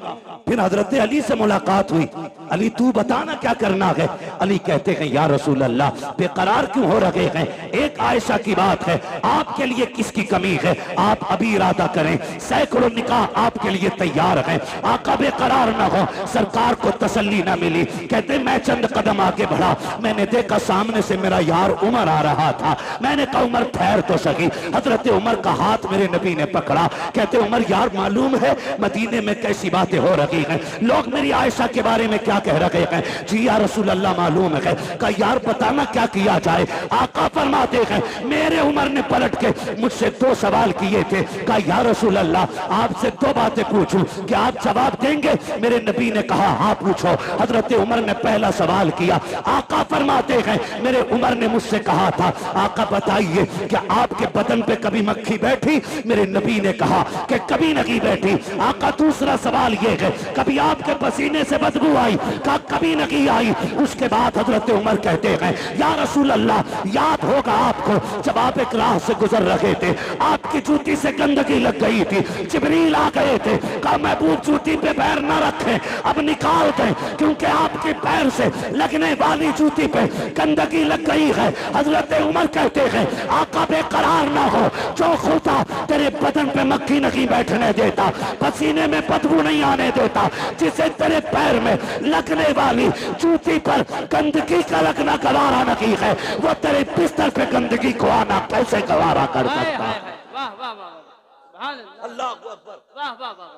फिर हजरत अली से मुलाकात हुई, अली तू बताना क्या करना है। अली कहते हैं या रसूल अल्लाह बेकरार क्यों हो रहे हैं, एक आयशा की बात है, आपके लिए किसकी कमी है, आप अभी इरादा करें, सैकड़ों निकाह आपके लिए तैयार हैं, आका बेकरार ना हो। सरकार को तसल्ली ना मिली, कहते मैं चंद कदम आगे बढ़ा, मैंने देखा सामने से मेरा यार उमर आ रहा था, मैंने कहा उमर ठहर तो सकी। हजरत उमर का हाथ मेरे नबी ने पकड़ा, कहते उमर यार मालूम है मदीने में कैसी बातें हो रही हैं, लोग मेरी आयशा के बारे में क्या कह रहे हैं। जी या रसूल अल्लाह मालूम है। कहा यार बताना क्या किया जाए। आका फरमाते हैं मेरे उमर ने पलट के मुझसे दो सवाल किए थे। कहा या रसूल अल्लाह आपसे दो बातें पूछूं, क्या आप जवाब देंगे। मेरे नबी ने कहा हाँ पूछो। हजरत उमर ने पहला सवाल किया। आका फरमाते हैं मेरे उमर ने मुझसे कहा था आका बताइए क्या आपके बदन पे कभी मक्खी बैठी। मेरे नबी ने कहा कि कभी नहीं बैठी। आका दूसरा सवाल ये है कभी आपके पसीने से बदबू आई। कहा कभी नहीं आई। उसके बाद हजरत उमर कहते हैं या रसूल अल्लाह याद होगा आपको जब आप एक राह से गुजर रहे थे, आपकी जूती से गंदगी लग गई थी, जिब्रील आ गए थे, कहा महबूब जूती पे पैर न रखें, अब निकाल दें क्योंकि आपके पैर से लगने वाली जूती पे गंदगी लग गई है। हजरत उमर कहते हैं आका बेकरार ना हो, जो खुदा तेरे बदन पे मक्खी नहीं बैठने देता, पसीने में बदबू नहीं आने देता, जिसे तेरे पैर में लगने वाली जूती पर गंदगी का लगना गवारा नहीं है, वो तेरे बिस्तर पे गंदगी को आना कैसे गवारा कर सकता। वाह वाह वाह, अल्लाह अकबर, वाह वाह वाह,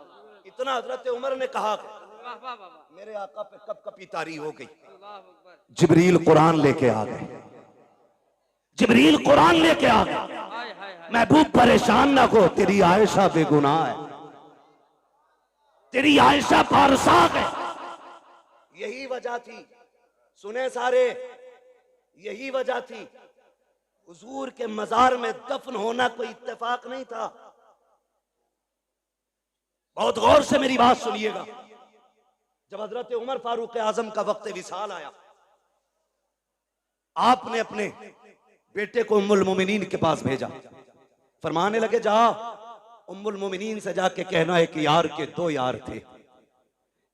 इतना हजरत उमर ने कहा वाह वाह वाह, मेरे आका पे कब कपी तारी हो गई। अल्लाह अकबर, जिब्रील कुरान लेके आ गए, जिब्रील कुरान लेके आ गए। हाय हाय हाय, महबूब परेशान ना हो, तेरी आयशा बेगुनाह है, तेरी आयशा पारसाक है। यही वजह थी, सुने सारे, यही वजह थी हुजूर के मजार में दफन होना कोई इत्तेफाक नहीं था। बहुत गौर से मेरी बात सुनिएगा। जब हजरत उमर फारूक आजम का वक्त विसाल आया, आपने अपने बेटे को उम्मुल मोमिनीन के पास भेजा, फरमाने लगे जा उम्मुल मोमिनीन से जाके कहना है कि यार के दो यार थे,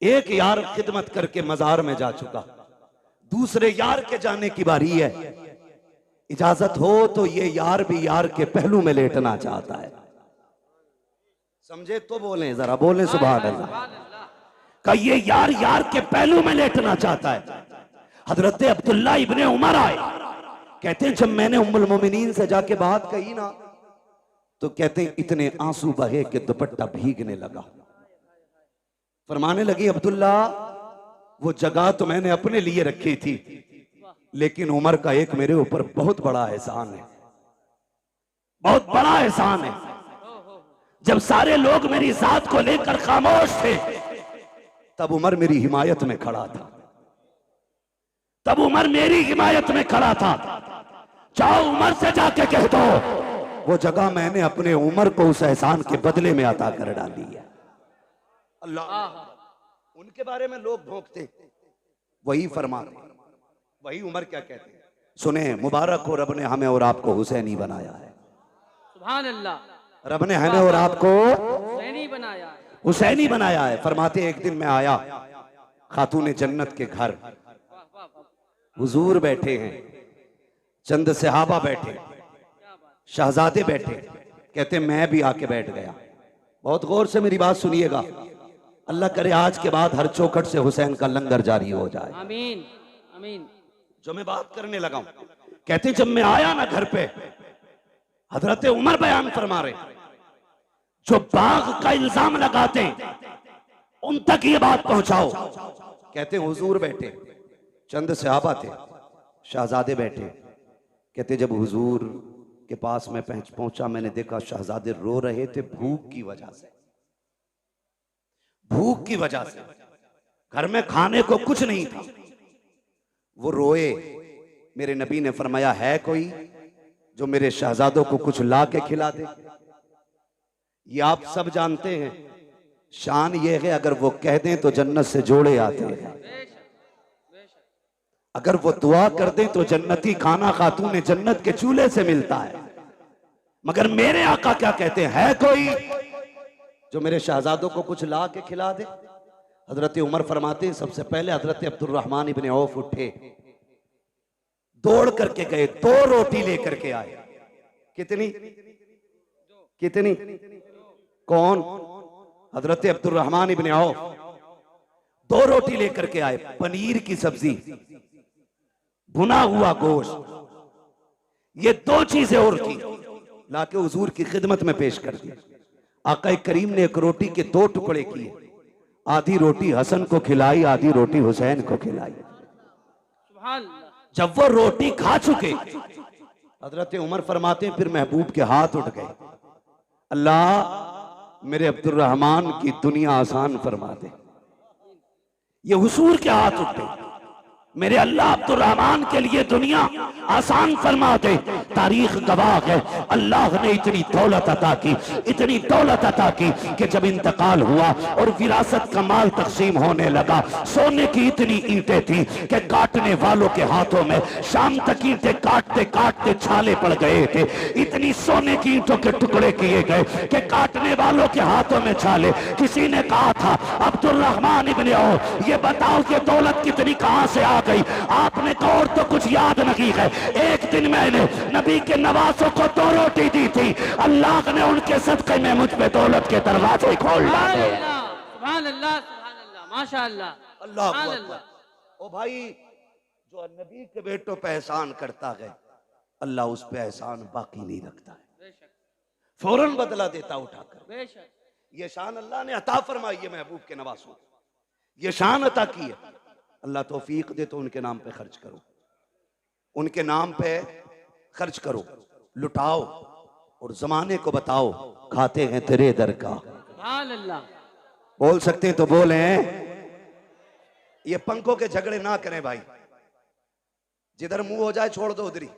एक यार खिदमत करके मजार में जा चुका, दूसरे यार के जाने की बारी है, इजाजत हो तो ये यार भी यार के पहलू में लेटना चाहता है। समझे तो बोलें, जरा बोलें सुभान अल्लाह। का ये यार यार के पहलू में लेटना चाहता है। हजरत अब्दुल्ला इब्ने उमर आए, कहते हैं जब मैंने उम्मुल मोमिनीन से जाके बात कही ना, तो कहते हैं इतने आंसू बहे कि दुपट्टा भीगने लगा। फरमाने लगी अब्दुल्ला वो जगह तो मैंने अपने लिए रखी थी, लेकिन उमर का एक मेरे ऊपर बहुत बड़ा एहसान है, बहुत बड़ा एहसान है। जब सारे लोग मेरी जात को लेकर खामोश थे, तब उमर मेरी हिमायत में खड़ा था, तब उमर मेरी हिमायत में खड़ा था। जाओ उमर से जाके कह दो, वो जगह मैंने अपने उमर को उस एहसान के बदले में अता कर डाली है। अल्लाह, उनके बारे में लोग भोंकते, वही फरमाते, वही उमर क्या कहते हैं। सुने, मुबारक हो, रब ने हमें और आपको हुसैनी बनाया है। सुभान अल्लाह, रब ने हमें और आपको हुसैनी बनाया है। हुसैनी बनाया है। फरमाते, एक दिन मैं आया खातून जन्नत के घर, हुजूर बैठे हैं, चंद सहाबा बैठे, शहजादे बैठे। कहते मैं भी आके बैठ गया। बहुत गौर से मेरी बात सुनिएगा, अल्लाह करे आज के बाद हर चौखट से हुसैन का लंगर जारी हो जाए। आमीन आमीन। जो मैं बात करने लगा हूं, कहते जब मैं आया ना घर पे, हजरत उमर बयान फरमा रहे, जो बाग का इल्जाम लगाते उन तक ये बात पहुंचाओ। कहते हुजूर बैठे, चंद सहाबा थे, शहजादे बैठे। कहते जब हुजूर के पास मैं पहुंचा, मैंने देखा शहजादे रो रहे थे भूख की वजह से, भूख की वजह से। घर में खाने को कुछ नहीं था, वो रोए। मेरे नबी ने फरमाया, है कोई जो मेरे शहजादों को कुछ ला के खिला दे? ये आप सब जानते हैं, शान ये है अगर वो कह दें तो जन्नत से जोड़े आते हैं, अगर वो दुआ कर दें तो जन्नती खाना खातून जन्नत के चूल्हे से मिलता है। मगर मेरे आका क्या कहते हैं, है कोई जो मेरे शहजादों को कुछ ला के खिला दे? हजरत उमर फरमाते हैं, सबसे पहले हजरत अब्दुर्रहमान इब्ने औफ उठे, दौड़ करके गए, 2 रोटी लेकर के आए। कितनी कितनी? कौन? हजरत अब्दुर्रहमान इब्ने औफ 2 रोटी लेकर के आए, पनीर की सब्जी, भुना हुआ गोश्त, ये 2 चीजें और की, लाके हुजूर की खिदमत में पेश कर दी। आका करीम ने एक रोटी के 2 टुकड़े किए, आधी रोटी हसन को खिलाई, आधी रोटी हुसैन को खिलाई। जब वो रोटी खा चुके, हजरत उमर फरमाते हैं फिर महबूब के हाथ उठ गए, अल्लाह मेरे अब्दुर्रहमान की दुनिया आसान फरमा दे। ये हुजूर के हाथ उठे, मेरे अल्लाह अब्दुर्रहमान के लिए दुनिया आसान फरमा दे। तारीख गवाह है, अल्लाह ने इतनी दौलत अता की, इतनी दौलत अता की कि जब इंतकाल हुआ और विरासत का माल तकसीम होने लगा, सोने की इतनी ईंटें थी कि काटने वालों के हाथों में शाम तक ईंटें काटते काटते छाले पड़ गए थे। इतनी सोने की ईंटों के टुकड़े किए गए कि काटने वालों के हाथों में छाले। किसी ने कहा था, अब्दुर्रहमान इब्ने औफ, ये बताओ कि दौलत कितनी कहां से आ गई? आपने कहा और तो कुछ याद नहीं है, एक दिन मैंने नबी के नवासों को 2 रोटी दी थी, अल्लाह ने उनके सदके में मुझ पे दौलत के दरवाजे खोल डाले। सुभान अल्लाह, सुभान अल्लाह, माशाअल्लाह, अल्लाह सुभान अकबर। अल्लाह। ओ भाई, जो नबी के बेटों पे एहसान करता है, अल्लाह उस पे एहसान बाकी नहीं रखता है, बेशक फौरन बदला देता उठाकर। बेशक। ये शान अल्लाह ने अता फरमाई है महबूब के नवासों, ये शान अता की है। अल्लाह तौफीक दे तो उनके नाम पे खर्च करो, उनके नाम पे खर्च करो, लुटाओ और जमाने को बताओ खाते हैं तेरे दर का। सुभान अल्लाह। बोल सकते हैं तो बोले। ये पंखों के झगड़े ना करें भाई, जिधर मुंह हो जाए छोड़ दो उधरी।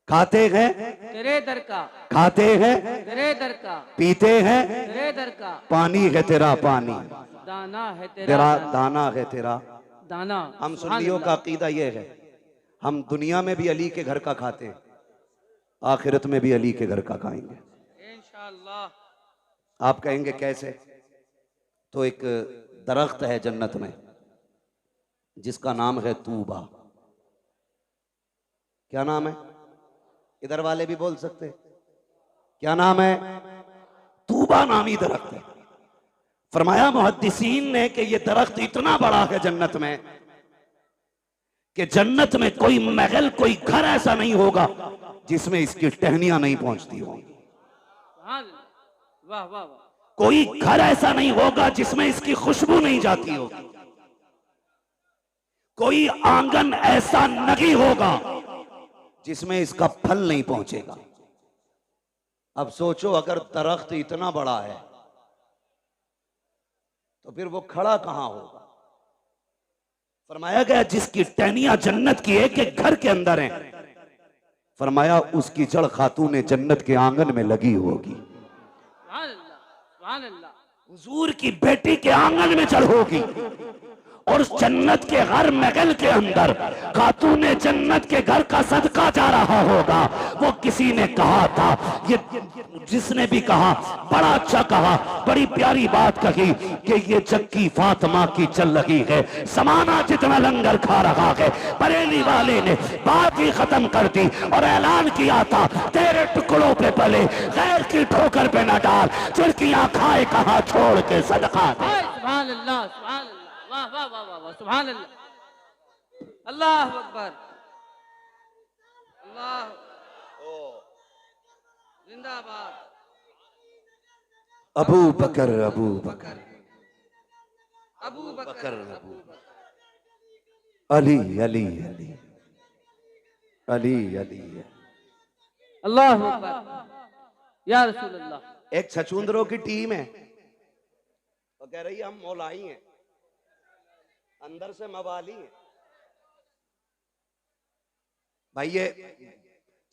खाते हैं तेरे दर का, खाते हैं तेरे दर का, पीते हैं तेरे दर का, पानी है तेरा पानी, दाना है तेरा तेरा दाना है तेरा दाना। हम सुभान सुन्नियों का अल्लाह। अकीदा ये है, हम दुनिया में भी अली के घर का खाते हैं, आखिरत में भी अली के घर का खाएंगे इंशाअल्लाह। आप कहेंगे कैसे? तो एक दरख्त है जन्नत में जिसका नाम है तूबा। क्या नाम है? इधर वाले भी बोल सकते हैं, क्या नाम है? तूबा नामी दरख्त है। फरमाया मुहद्दिसीन ने कि ये दरख्त इतना बड़ा है जन्नत में कि जन्नत में कोई महल, कोई घर ऐसा नहीं होगा जिसमें इसकी टहनियां नहीं पहुंचती होंगी। सुभान अल्लाह। वाह वाह वाह। कोई घर ऐसा नहीं होगा जिसमें इसकी खुशबू नहीं जाती होगी। कोई आंगन ऐसा नहीं होगा जिसमें इसका फल नहीं पहुंचेगा। अब सोचो, अगर दरख्त इतना बड़ा है तो फिर वो खड़ा कहां होगा? फरमाया गया जिसकी टहनियां जन्नत की एक एक घर के अंदर हैं, फरमाया उसकी जड़ खातून जन्नत के आंगन में लगी होगी। सुभान अल्लाह, सुभान अल्लाह। हुजूर की बेटी के आंगन में जड़ होगी और उस जन्नत के हर महल के अंदर खातून जन्नत के घर का सदका जा रहा होगा। वो किसी ने कहा था, ये जिसने भी कहा बड़ा अच्छा कहा, बड़ी प्यारी बात कही कि ये चक्की फातिमा की चल रही है, समाना जितना लंगर खा रहा है। बरेली वाले ने बात ही खत्म कर दी और ऐलान किया था, तेरे टुकड़ों पे पले गैर की ठोकर पे न डाल, चिड़कियां खाए कहां छोड़ के सदका दे। सुभान अल्लाह, सुभान अल्लाह, वाह वाह वाह वाह वाह, सुभान अल्लाह, अल्लाह अकबर, अल्लाह जिंदाबाद। अबू बकर, अबू बकर, अबू बकर, अबू बकर, अली अली अली अली अली। अल्लाह अकबर, या रसूल अल्लाह। एक छछूंदरों की टीम है, तो कह रही है हम मौलाई हैं, अंदर से मवाली हैं। भाई ये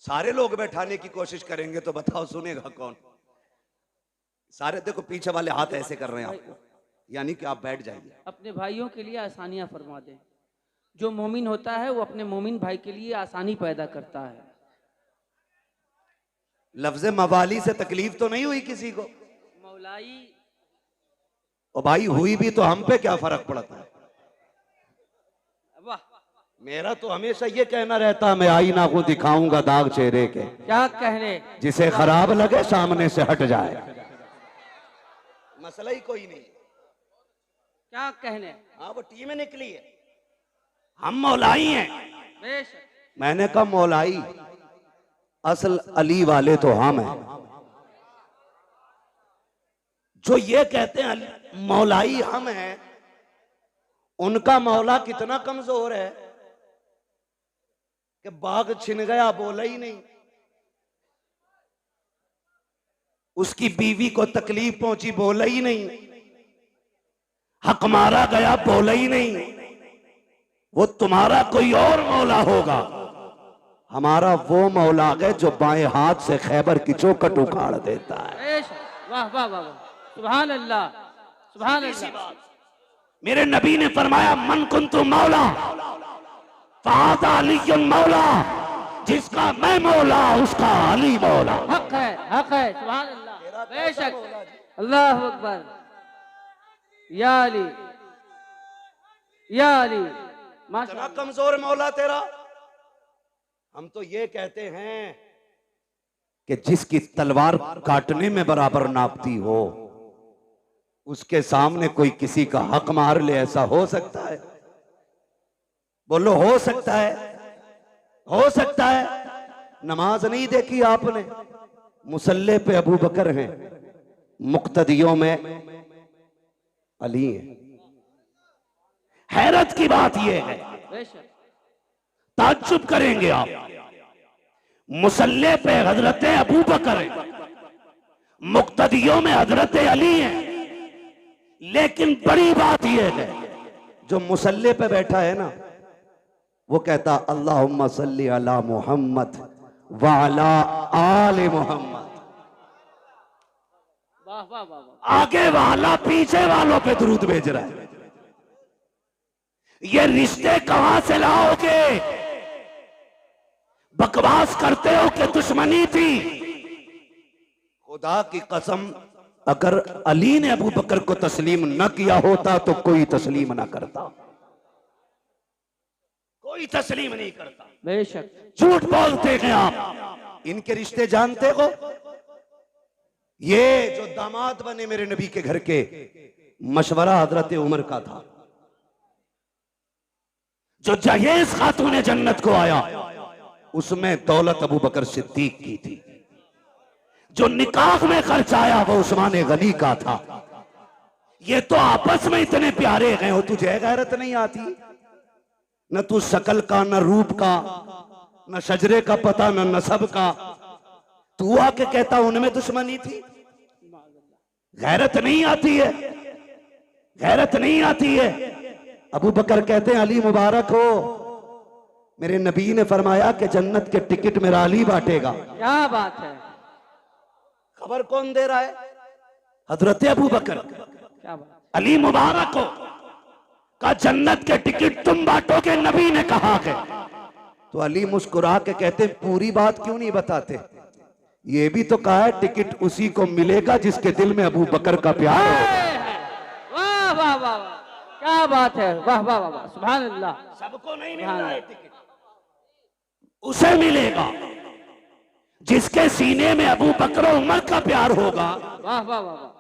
सारे लोग बैठाने की कोशिश करेंगे तो बताओ सुनेगा कौन? सारे देखो पीछे वाले हाथ ऐसे कर रहे हैं आपको, यानी कि आप बैठ जाइए। अपने भाइयों के लिए आसानियां फरमा दें। जो मोमिन होता है वो अपने मोमिन भाई के लिए आसानी पैदा करता है। लफ्ज मवाली से तकलीफ तो नहीं हुई किसी को? मौलाई और भाई हुई भी तो हम पे क्या फर्क पड़ता है? वाह, मेरा तो हमेशा ये कहना रहता, मैं आईना को दिखाऊंगा दाग चेहरे के, क्या कहने, जिसे खराब लगे सामने से हट जाए, मसला ही कोई नहीं। क्या कहने। हाँ वो टीम निकली है, हम मौलाई हैं। बेशक, मैंने कहा मौलाई, असल अली वाले तो हम हैं। जो ये कहते हैं मौलाई हम हैं, उनका मौला कितना कमजोर है कि बाग छिन गया बोला ही नहीं, उसकी बीवी को तकलीफ पहुंची बोला ही नहीं, हक मारा गया बोला ही नहीं। वो तुम्हारा कोई और मौला होगा, हमारा वो मौला है जो बाएं हाथ से खैबर की चौखट उखाड़ देता है। बेशक, वाह वाह वाह वाह, सुभान अल्लाह, सुभान अल्लाह। मेरे नबी ने फरमाया मन कुन्तु मौला फ़हाज़ा अलीयुन मौला, जिसका मैं मौला उसका अली मौला। हक है, हक है, सुभान अल्लाह, बेशक, अल्लाह अकबर, या अली, या अली, इतना कमजोर मौला तेरा। हम तो ये कहते हैं कि जिसकी तलवार काटने में बराबर नापती हो, उसके सामने कोई किसी का हक मार ले, ऐसा हो सकता है? बोलो हो सकता है? हो सकता है? नमाज नहीं देखी आपने? मुसल्ले पे अबू बकर हैं, मुक्तदियों में अली हैं। हैरत की बात यह है, बेशक, ताज्जुब करेंगे आप, मुसल्ले पे हजरत अबू बकर है, मुक्तदियों में हजरत अली है। लेकिन बड़ी बात यह है, जो मुसल्ले पे बैठा है ना, वो कहता अल्लाहुम्मा सल्ली अला मुहम्मद व अला आले मुहम्मद। वाह वाह वाह वाह, आगे वाला पीछे वालों पे दुरूद भेज रहा है। ये रिश्ते कहां से लाओगे? बकवास करते हो कि दुश्मनी थी। खुदा की कसम, अगर अली ने अबू बकर को तस्लीम न किया होता तो कोई तस्लीम ना करता, कोई तस्लीम नहीं करता। बेशक, झूठ बोलते हैं आप। इनके रिश्ते जानते हो? ये जो दामाद बने मेरे नबी के घर के, मशवरा हजरत उमर का था। जो जहेज खातून जन्नत को आया, उसमें दौलत अबू बकर सिद्दीक की थी। जो निकाह में खर्च आया वो उस्मान गनी का था। ये तो आपस में इतने प्यारे हैं, वो तुझे गैरत नहीं आती? न तू शकल का, न रूप का, न शजरे का पता, न नसब का। तू आके कहता उनमें दुश्मनी थी। गैरत नहीं आती है, गैरत नहीं आती है। अबू बकर कहते हैं अली मुबारक हो, मेरे नबी ने फरमाया कि जन्नत के टिकट मेरा अली बांटेगा। क्या बात है, खबर कौन दे रहा है? हजरत अबू बकर। क्या बात। अली मुबारक हो का जन्नत के टिकट तुम बांटोगे, नबी ने कहा है। तो अली मुस्कुरा के कहते पूरी बात क्यों नहीं बताते? ये भी तो कहा है टिकट उसी को मिलेगा जिसके दिल में अबू बकर का प्यार हो। वाह वाह वाह वाह, क्या बात है, वाह वाह वाह वाह, सुभान अल्लाह। सबको नहीं मिल रहा है टिकट, उसे मिलेगा जिसके सीने में अबू बकर और उमर का प्यार होगा। वाह वाह वाह वाह।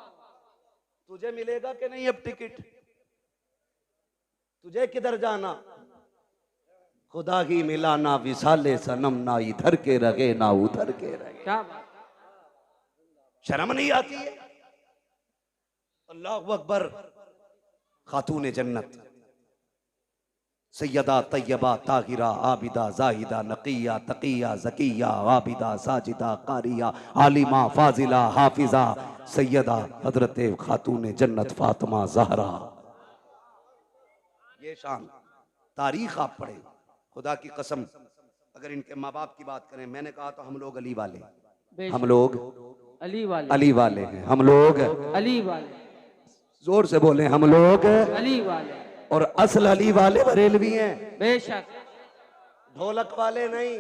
तुझे मिलेगा कि नहीं अब टिकट? तुझे किधर जाना? खुदा ही मिला ना विसाले सनम, ना इधर के रगे ना उधर के रगे। क्या बात, शर्म नहीं आती है? अल्लाहु अकबर। खातून जन्नत सैयदा तैयबा ताहिरा आबिदा जाहिदा नकिया तकिया जकिया आबिदा साजिदा कारिया आलिमा फाजिला हाफिजा सैयदा हजरत खातून जन्नत फातिमा जहरा। ये शान तारीख आप पढ़े, खुदा की कसम। अगर इनके माँ बाप की बात करें, मैंने कहा तो हम लोग अली वाले, हम लोग अली वाले, अली वाले हैं, हम लोग अली वाले, जोर से बोले हम लोग अली वाले। और असल अली वाले बरेलवी हैं, बेशक। ढोलक वाले नहीं,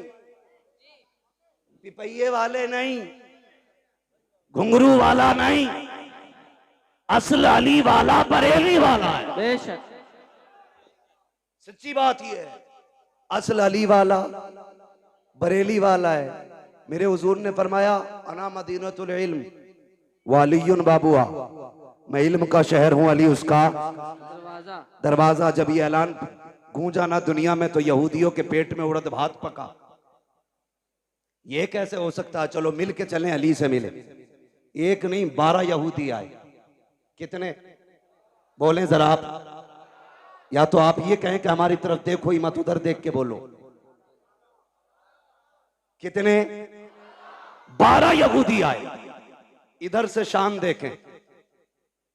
पिपैये वाले नहीं, घुंघरू वाला नहीं, असल अली वाला बरेली वाला है। बेशक, सच्ची बात ये है, असल अली वाला बरेली वाला है। मेरे हुजूर ने फरमाया अना मदीनतुल इल्म वालियुन बाबुआ, मैं इल्म का शहर हूं, अली उसका दरवाजा। जब ये ऐलान गूंजा ना दुनिया में, तो यहूदियों के पेट में उड़द भात पका। ये कैसे हो सकता है? चलो मिल के चलें, अली से मिले। एक नहीं 12 यहूदी आए। कितने बोलें जरा आप? या तो आप ये कहें कि हमारी तरफ देखो ही मत, उधर देख के बोलो। कितने? 12 यहूदी आए। इधर से शान देखें,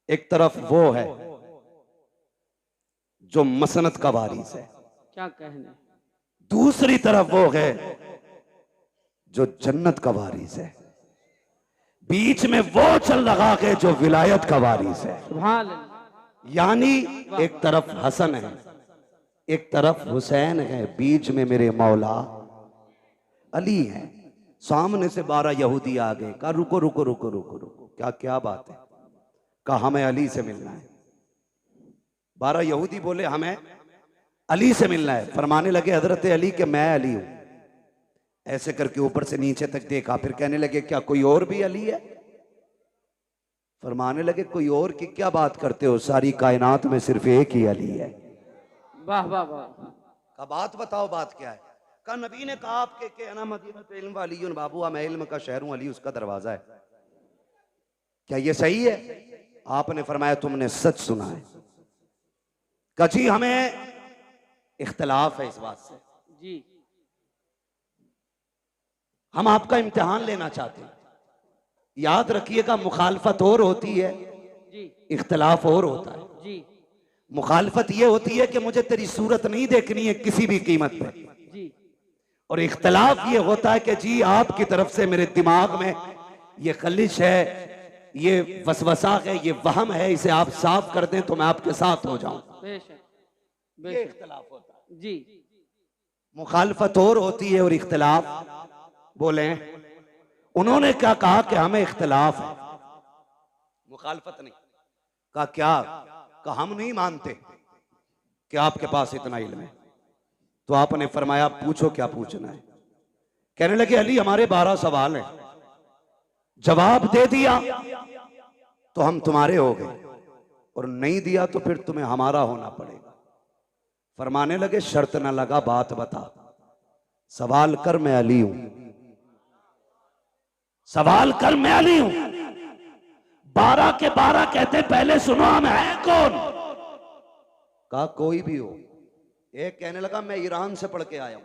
एक तरफ वो है जो मसनत का वारिस है, क्या कहने। दूसरी तरफ वो है जो जन्नत का वारिस है, बीच में वो चल रहा है जो विलायत का वारिस है। सुभान अल्लाह। यानी एक तरफ हसन है, एक तरफ हुसैन है, बीच में मेरे मौला अली है। सामने से 12 यहूदी आ गए, कहा रुको रुको रुको रुको रुको, क्या क्या बात है? कहा हमें अली से मिलना है। 12 यहूदी बोले हमें अली से मिलना है। फरमाने लगे हजरत अली के मैं अली हूं। ऐसे करके ऊपर से नीचे तक देखा, फिर कहने लगे क्या कोई और भी अली है? फरमाने लगे कोई और की क्या बात करते हो, सारी कायनात में सिर्फ एक ही अली है। वाह वाह वाह। का बात बताओ, बात क्या है? का नबी ने कहा आपके के अना मदीनतुल इल्म वालियुन बाबुआ, मैं इल्म का शहर हूं, अली उसका दरवाजा है। क्या ये सही है? आपने फरमाया तुमने सच सुना है। कची हमें इख्तलाफ है इस बात से, जी। हम आपका इम्तिहान लेना चाहते हैं। याद रखिएगा, मुखालफत और होती है जी, इख्तलाफ और होता है। जी, मुखालफत ये होती है कि मुझे तेरी सूरत नहीं देखनी है किसी भी कीमत पे, जी। और इख्तलाफ ये होता है कि जी आपकी तरफ से मेरे दिमाग में ये खलिश है, ये वसवसा है, ये वहम है, इसे आप साफ कर दें तो मैं आपके साथ हो जाऊं। बेशक, ये बेशक। इख्तलाफ होता है। जी। मुखालफत और होती है और इख्तलाफ बोले। उन्होंने क्या कहा कि हमें इख्तलाफ है, मुखालफत नहीं। कहा क्या? कहा हम नहीं मानते कि आपके पास इतना इल्म है। तो आपने फरमाया पूछो क्या पूछना है। कहने लगे अली हमारे 12 सवाल हैं, जवाब दे दिया तो हम तुम्हारे हो गए, और नहीं दिया तो फिर तुम्हें हमारा होना पड़ेगा। फरमाने लगे शर्त ना लगा, बात बता, सवाल कर मैं अली हूं, सवाल कर मैं अली हूं। 12 के 12 कहते पहले सुनो हम है कौन? कहा कोई भी हो, एक कहने लगा मैं ईरान से पढ़ के आया हूं,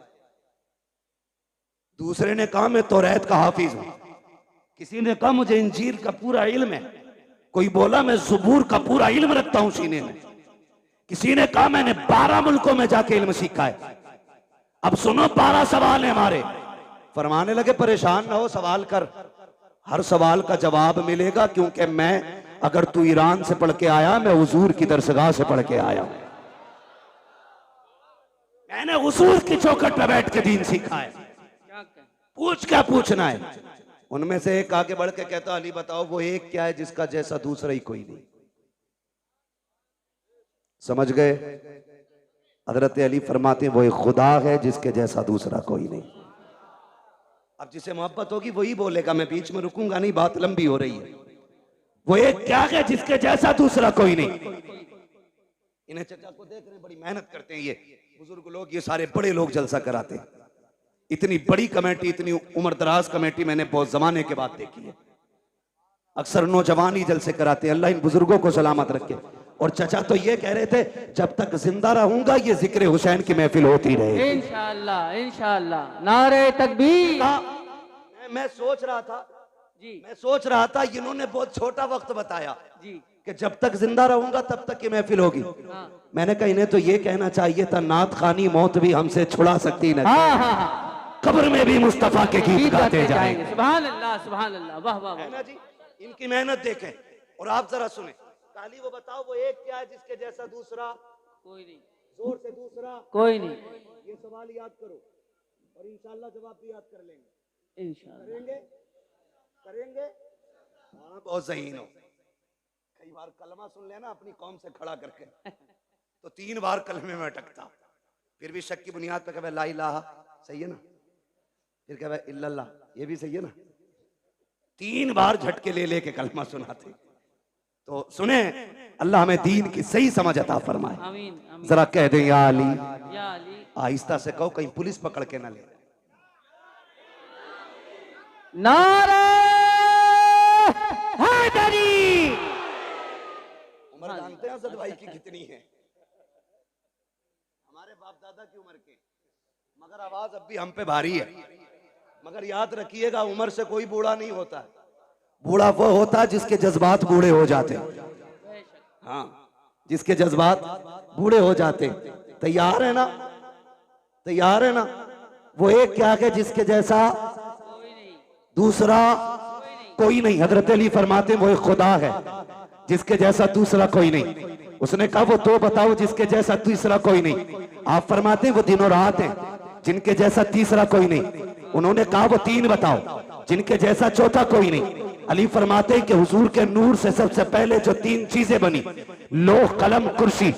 दूसरे ने कहा मैं तौरात का हाफिज हूं, किसी ने कहा मुझे इंजील का पूरा इल्म है, कोई बोला मैं ज़बूर का पूरा इल्म रखता हूं सीने में, किसी ने कहा मैंने 12 मुल्कों में जाके इल्म सीखा है। अब सुनो 12 सवाल है हमारे। फरमाने लगे परेशान ना हो, सवाल कर, हर सवाल का जवाब मिलेगा, क्योंकि मैं, अगर तू ईरान से पढ़ के आया, मैं हुजूर की दरसगाह से पढ़ के आया हूं, मैंने हुजूर की चौखट पे बैठ के दीन सीखा है, पूछ क्या पूछना है। उनमें से एक आगे बढ़ के कहता अली बताओ वो एक क्या है जिसका जैसा दूसरा ही कोई नहीं। समझ गए? हजरत अली फरमाते हैं वो एक खुदा है जिसके जैसा दूसरा कोई नहीं। अब जिसे मोहब्बत होगी वही बोलेगा, मैं बीच में रुकूंगा नहीं, बात लंबी हो रही है। वो एक क्या है जिसके जैसा दूसरा कोई नहीं। इन्हें चचा को देख रहे हैं, बड़ी मेहनत करते हैं ये बुजुर्ग लोग, ये सारे बड़े लोग जलसा कराते हैं। इतनी बड़ी कमेटी, इतनी उम्र दराज कमेटी मैंने बहुत जमाने के बाद देखी है। अक्सर नौजवान ही जलसे कराते हैं। अल्लाह इन बुजुर्गों को सलामत रखे। और चचा तो ये कह रहे थे जब तक जिंदा रहूंगा ये जिक्र हुसैन की महफिल होती रहेगी इंशाअल्लाह, इंशाअल्लाह। नारे तकबीर। मैं सोच रहा था जी, मैं सोच रहा था इन्होंने बहुत छोटा वक्त बताया जी, कि जब तक जिंदा रहूंगा तब तक ये महफिल होगी। हाँ, मैंने कहा इन्हें तो ये कहना चाहिए था नात खानी मौत भी हमसे छुड़ा सकती न, हाँ, हाँ, हाँ। कब्र में भी मुस्तफा के गीत गाते जाएंगे। सुभान अल्लाह, सुभान अल्लाह, वाह वाह है वाह। ना जी? इनकी मेहनत देखें। और आप जरा सुने, काली वो बताओ वो एक क्या है जिसके जैसा दूसरा कोई नहीं, जोर से दूसरा कोई नहीं। ये सवाल याद करो और इंशाल्लाह जवाब भी याद कर लेंगे। इंशाअल्लाह करेंगे करेंगे। हाँ बहुत ज़हीन हो। कई बार कलमा सुन लेना अपनी कौम से खड़ा करके तो 3 बार कलमे में अटकता, फिर भी शक की बुनियाद पे कहे ला इलाहा, सही है ना, फिर कहे इल्लल्लाह, ये भी सही है ना। 3 बार झटके ले लेके कलमा सुनाते। तो सुने, अल्लाह हमें दीन की सही समझ अता फरमाए। आमीन, आमीन। जरा कह दें या अली, या अली। आहिस्ता से कहो कहीं पुलिस पकड़ के ना ले। नारे हैदरी। उम्र जानते हैं असद भाई की कितनी है? हमारे बाप दादा की उम्र के, मगर आवाज अब भी हम पे भारी है। मगर याद रखिएगा उम्र से कोई बूढ़ा नहीं होता है। बूढ़ा वो होता है जिसके जज्बात बूढ़े हो जाते हैं। हाँ, जिसके जज्बात बूढ़े हो जाते। तैयार है ना? तैयार है ना? वो एक क्या है जिसके जैसा दूसरा कोई नहीं। हजरत अली फरमाते वो एक खुदा है जिसके जैसा दूसरा कोई नहीं। उसने कहा वो तो बताओ जिसके जैसा तीसरा कोई नहीं। आप फरमाते वो दिन और रात है जिनके जैसा तीसरा कोई नहीं। उन्होंने कहा वो 3 बताओ जिनके जैसा चौथा कोई नहीं। अली फरमाते कि हुजूर के नूर से सबसे पहले जो 3 चीजें बनी, लोह कलम कुर्सी,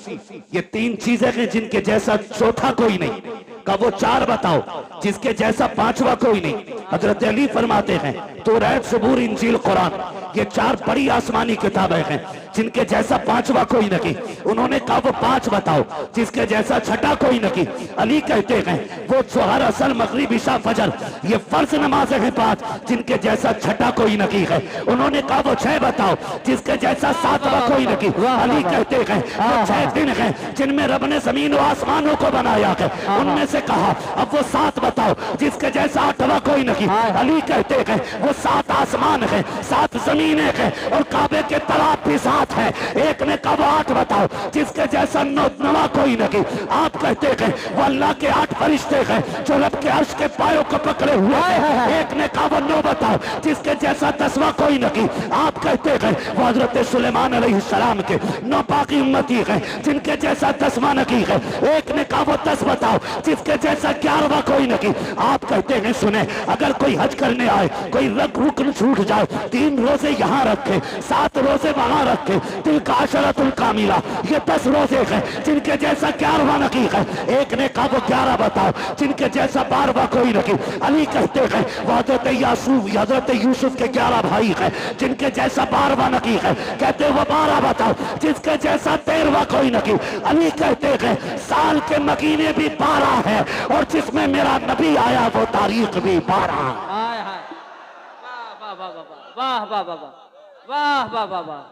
ये 3 चीजें हैं जिनके जैसा चौथा कोई नहीं। का वो 4 बताओ जिसके जैसा 5वां कोई नहीं। हजरत अली फरमाते हैं तौरात, ज़बूर, इंजील, कुरान, ये 4 बड़ी आसमानी किताबें हैं जिनके जैसा 5वां कोई नहीं। उन्होंने कहा वो 5 बताओ जिसके जैसा छठा कोई नहीं। अली कहते हैं वो जोहर, असर, मगरिब, इशा, फजर, ये फर्ज नमाजें हैं 5 जिनके जैसा छठा कोई नहीं है। उन्होंने कहा वो 6 बताओ जिसके जैसा 7वां कोई नहीं। अली कहते हैं वो 6 दिन हैं जिनमें रब ने जमीन और आसमानों को बनाया है। उनमें से कहा अब वो 7 बताओ जिसके जैसा 8वां कोई नहीं। अली कहते हैं वो 7 आसमान है, 7 जमीनें हैं और काबे के तलाब भी 7 है। एक ने कहा वो 8 बताओ जिसके जैसा 9वां कोई नहीं। आप कहते हैं वो अल्लाह के 8 फरिश्ते हैं जो रब के अर्श के पायों को पकड़े हुए हैं। एक ने कहा वो 9 बताओ जिसके जैसा 10वां कोई नहीं। आप कहते हैं वो हजरत सुलेमान अलैहिस्सलाम के 9 बाकी उम्मती हैं जिनके जैसा 10वां नहीं है। एक ने कहा वो 10 बताओ जिसके जैसा 11वां कोई नहीं। आप कहते हैं सुने, अगर कोई हज करने आए, कोई रुकन छूट जाए, 3 रोजे यहाँ रखे, 7 रोजे वहां रखे, तिल का अशरतुल कामिला, ये 10 रोजे हैं जिनके जैसा 11वां नहीं है। एक ने कहा वो 11 बताओ जिनके जैसा 12वां कोई नहीं। अली कहते हैं वो हजरत यासूफ, हजरत यूसुफ के 11 भाई हैं जिनके जैसा 12वां नहीं है। कहते वो 12 बताओ जिसके जैसा 13वां कोई नहीं। अली कहते हैं साल के महीने भी 12 है और जिसमें मेरा नबी आया वो तारीख भी 12। हाय हाय, वाह वाह वाह वाह वाह वाह वाह वाह वाह वाह।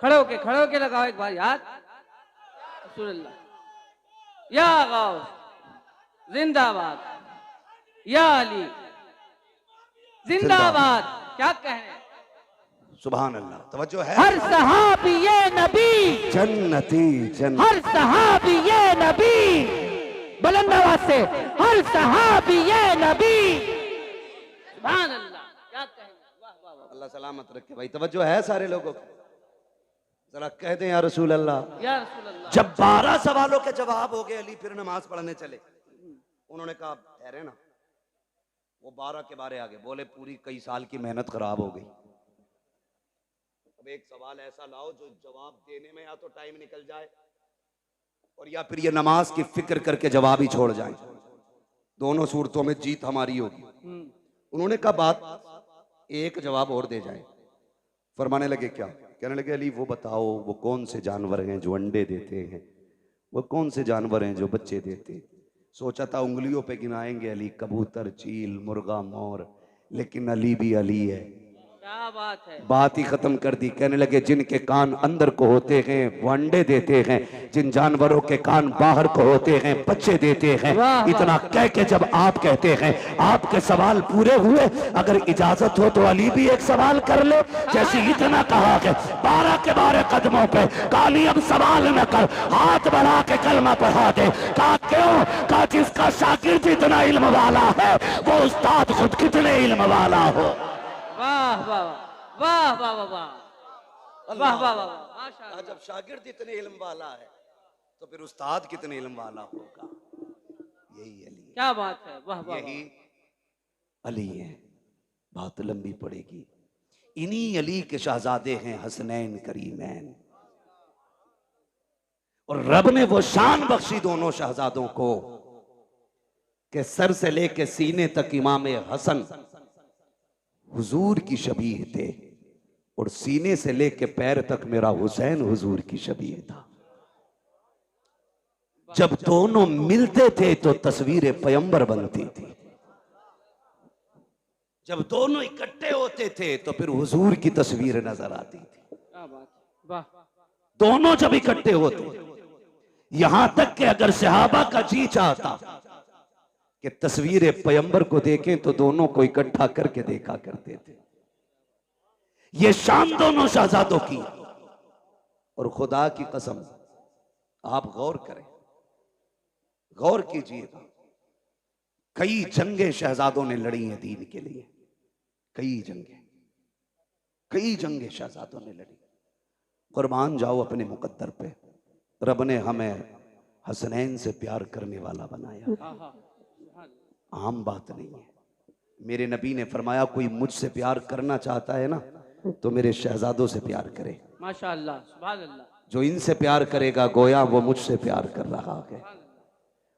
खड़े होके लगाओ एक बार यार। रसूलुल्लाह या गौस जिंदाबाद, या अली जिंदाबाद। क्या कहें, सुभान अल्लाह। तवज्जो है। हर सहाबी ये नबी जन्नती जन्नत। हर सहाबी ये नबी, बुलंद आवाज से, हर सहाबी ये नबी। सुभान अल्लाह। क्या कहें, वाह वाह वाह। अल्लाह सलामत रखे भाई। तवज्जो है सारे लोगों को, जरा कह दें या रसूल अल्लाह। या रसूल अल्लाह। जब 12 सवालों के जवाब हो गए, अली फिर नमाज पढ़ने चले। उन्होंने कहा ठहरे ना, वो 12 के बारे आगे बोले पूरी कई साल की मेहनत खराब हो गई। अब एक सवाल ऐसा लाओ जो जवाब देने में या तो टाइम निकल जाए और या फिर ये नमाज की फिक्र करके जवाब ही छोड़ जाए। दोनों सूरतों में जीत हमारी होगी। उन्होंने कहा बात एक जवाब और दे जाए। फरमाने लगे क्या? कहने लगे अली वो बताओ वो कौन से जानवर हैं जो अंडे देते हैं, वो कौन से जानवर हैं जो बच्चे देते हैं। सोचा था उंगलियों पे गिनाएंगे अली, कबूतर, चील, मुर्गा, मोर, लेकिन अली भी अली है। क्या बात है। बात ही खत्म कर दी। कहने लगे जिनके कान अंदर को होते हैं वो अंडे देते हैं, जिन जानवरों के कान बाहर को होते हैं बच्चे देते हैं। इतना कह के जब आप कहते हैं आपके सवाल पूरे हुए, अगर इजाजत हो तो अली भी एक सवाल कर ले। जैसे इतना कहा कि 12 के 12 कदमों पे काली अब सवाल न कर, हाथ बढ़ा के कलमा पढ़ा दे। कहा क्यों? कहा जिसका शागिर्द इतना इल्म वाला है वो उस्ताद खुद कितने इल्म वाला हो। वाह वाह वाह वाह वाह वाह वाह वाह वाह, माशाअल्लाह। जब शागिर्द इतने इल्म वाला है तो फिर उस्ताद कितने इल्म वाला होगा। यही अली, क्या बात है, वाह वाह। यही अली है। बात लंबी पड़ेगी। इन्हीं अली के शहजादे हैं हसनैन करीमैन, और रब ने वो शान बख्शी दोनों शहजादों को कि सर से लेके सीने तक इमाम हसन हुजूर की शबीह थे, और सीने से लेके पैर तक मेरा हुसैन हुजूर की शबीह था। जब दोनों मिलते थे तो तस्वीर पैगंबर बनती थी, जब दोनों इकट्ठे होते थे तो फिर हुजूर की तस्वीर नजर आती थी। क्या बात, वाह। दोनों जब इकट्ठे होते, यहां तक कि अगर सहाबा का जी चाहता कि तस्वीर पैगंबर को देखें तो दोनों को इकट्ठा करके देखा करते थे। ये शान दोनों शहजादों की, और खुदा की कसम आप गौर करें, गौर कीजिएगा, कई जंगें शहजादों ने लड़ी हैं दीन के लिए। कई जंगें शहजादों ने लड़ी। कुर्बान जाओ अपने मुकद्दर पे, रब ने हमें हसनैन से प्यार करने वाला बनाया। आम बात नहीं है। मेरे नबी ने फरमाया कोई मुझसे प्यार करना चाहता है ना तो मेरे शहजादों से प्यार करे। माशाअल्लाह, सुभान अल्लाह। जो इनसे प्यार करेगा गोया वो मुझसे प्यार कर रहा है,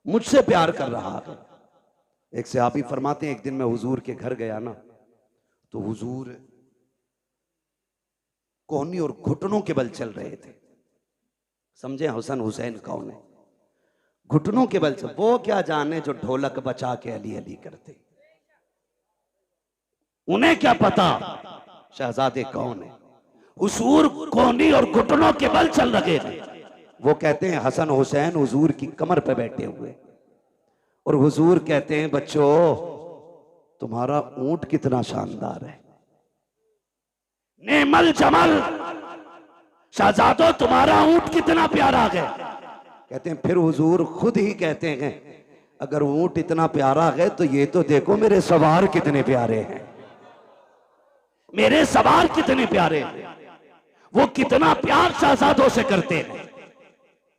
मुझसे प्यार कर रहा है। एक सहाबी फरमाते हैं एक दिन मैं हुजूर के घर गया ना, तो हुजूर कोहनी और घुटनों के बल चल रहे थे। समझे हसन हुसैन कौन है? घुटनों के बल से। वो क्या जाने जो ढोलक बचा के अली अली करते, उन्हें क्या पता शहजादे कौन है। हुजूर कोहनी और घुटनों के बल चल रहे थे। वो कहते हैं हसन हुसैन हुजूर की कमर पे बैठे हुए, और हुजूर कहते हैं बच्चों तुम्हारा ऊंट कितना शानदार है, नेमल जमल, शहजादो तुम्हारा ऊंट कितना प्यारा है। कहते हैं फिर हुजूर खुद ही कहते हैं अगर ऊंट इतना प्यारा है तो ये तो देखो मेरे सवार कितने प्यारे हैं, मेरे सवार कितने प्यारे हैं। वो कितना प्यार शहजादों से करते हैं।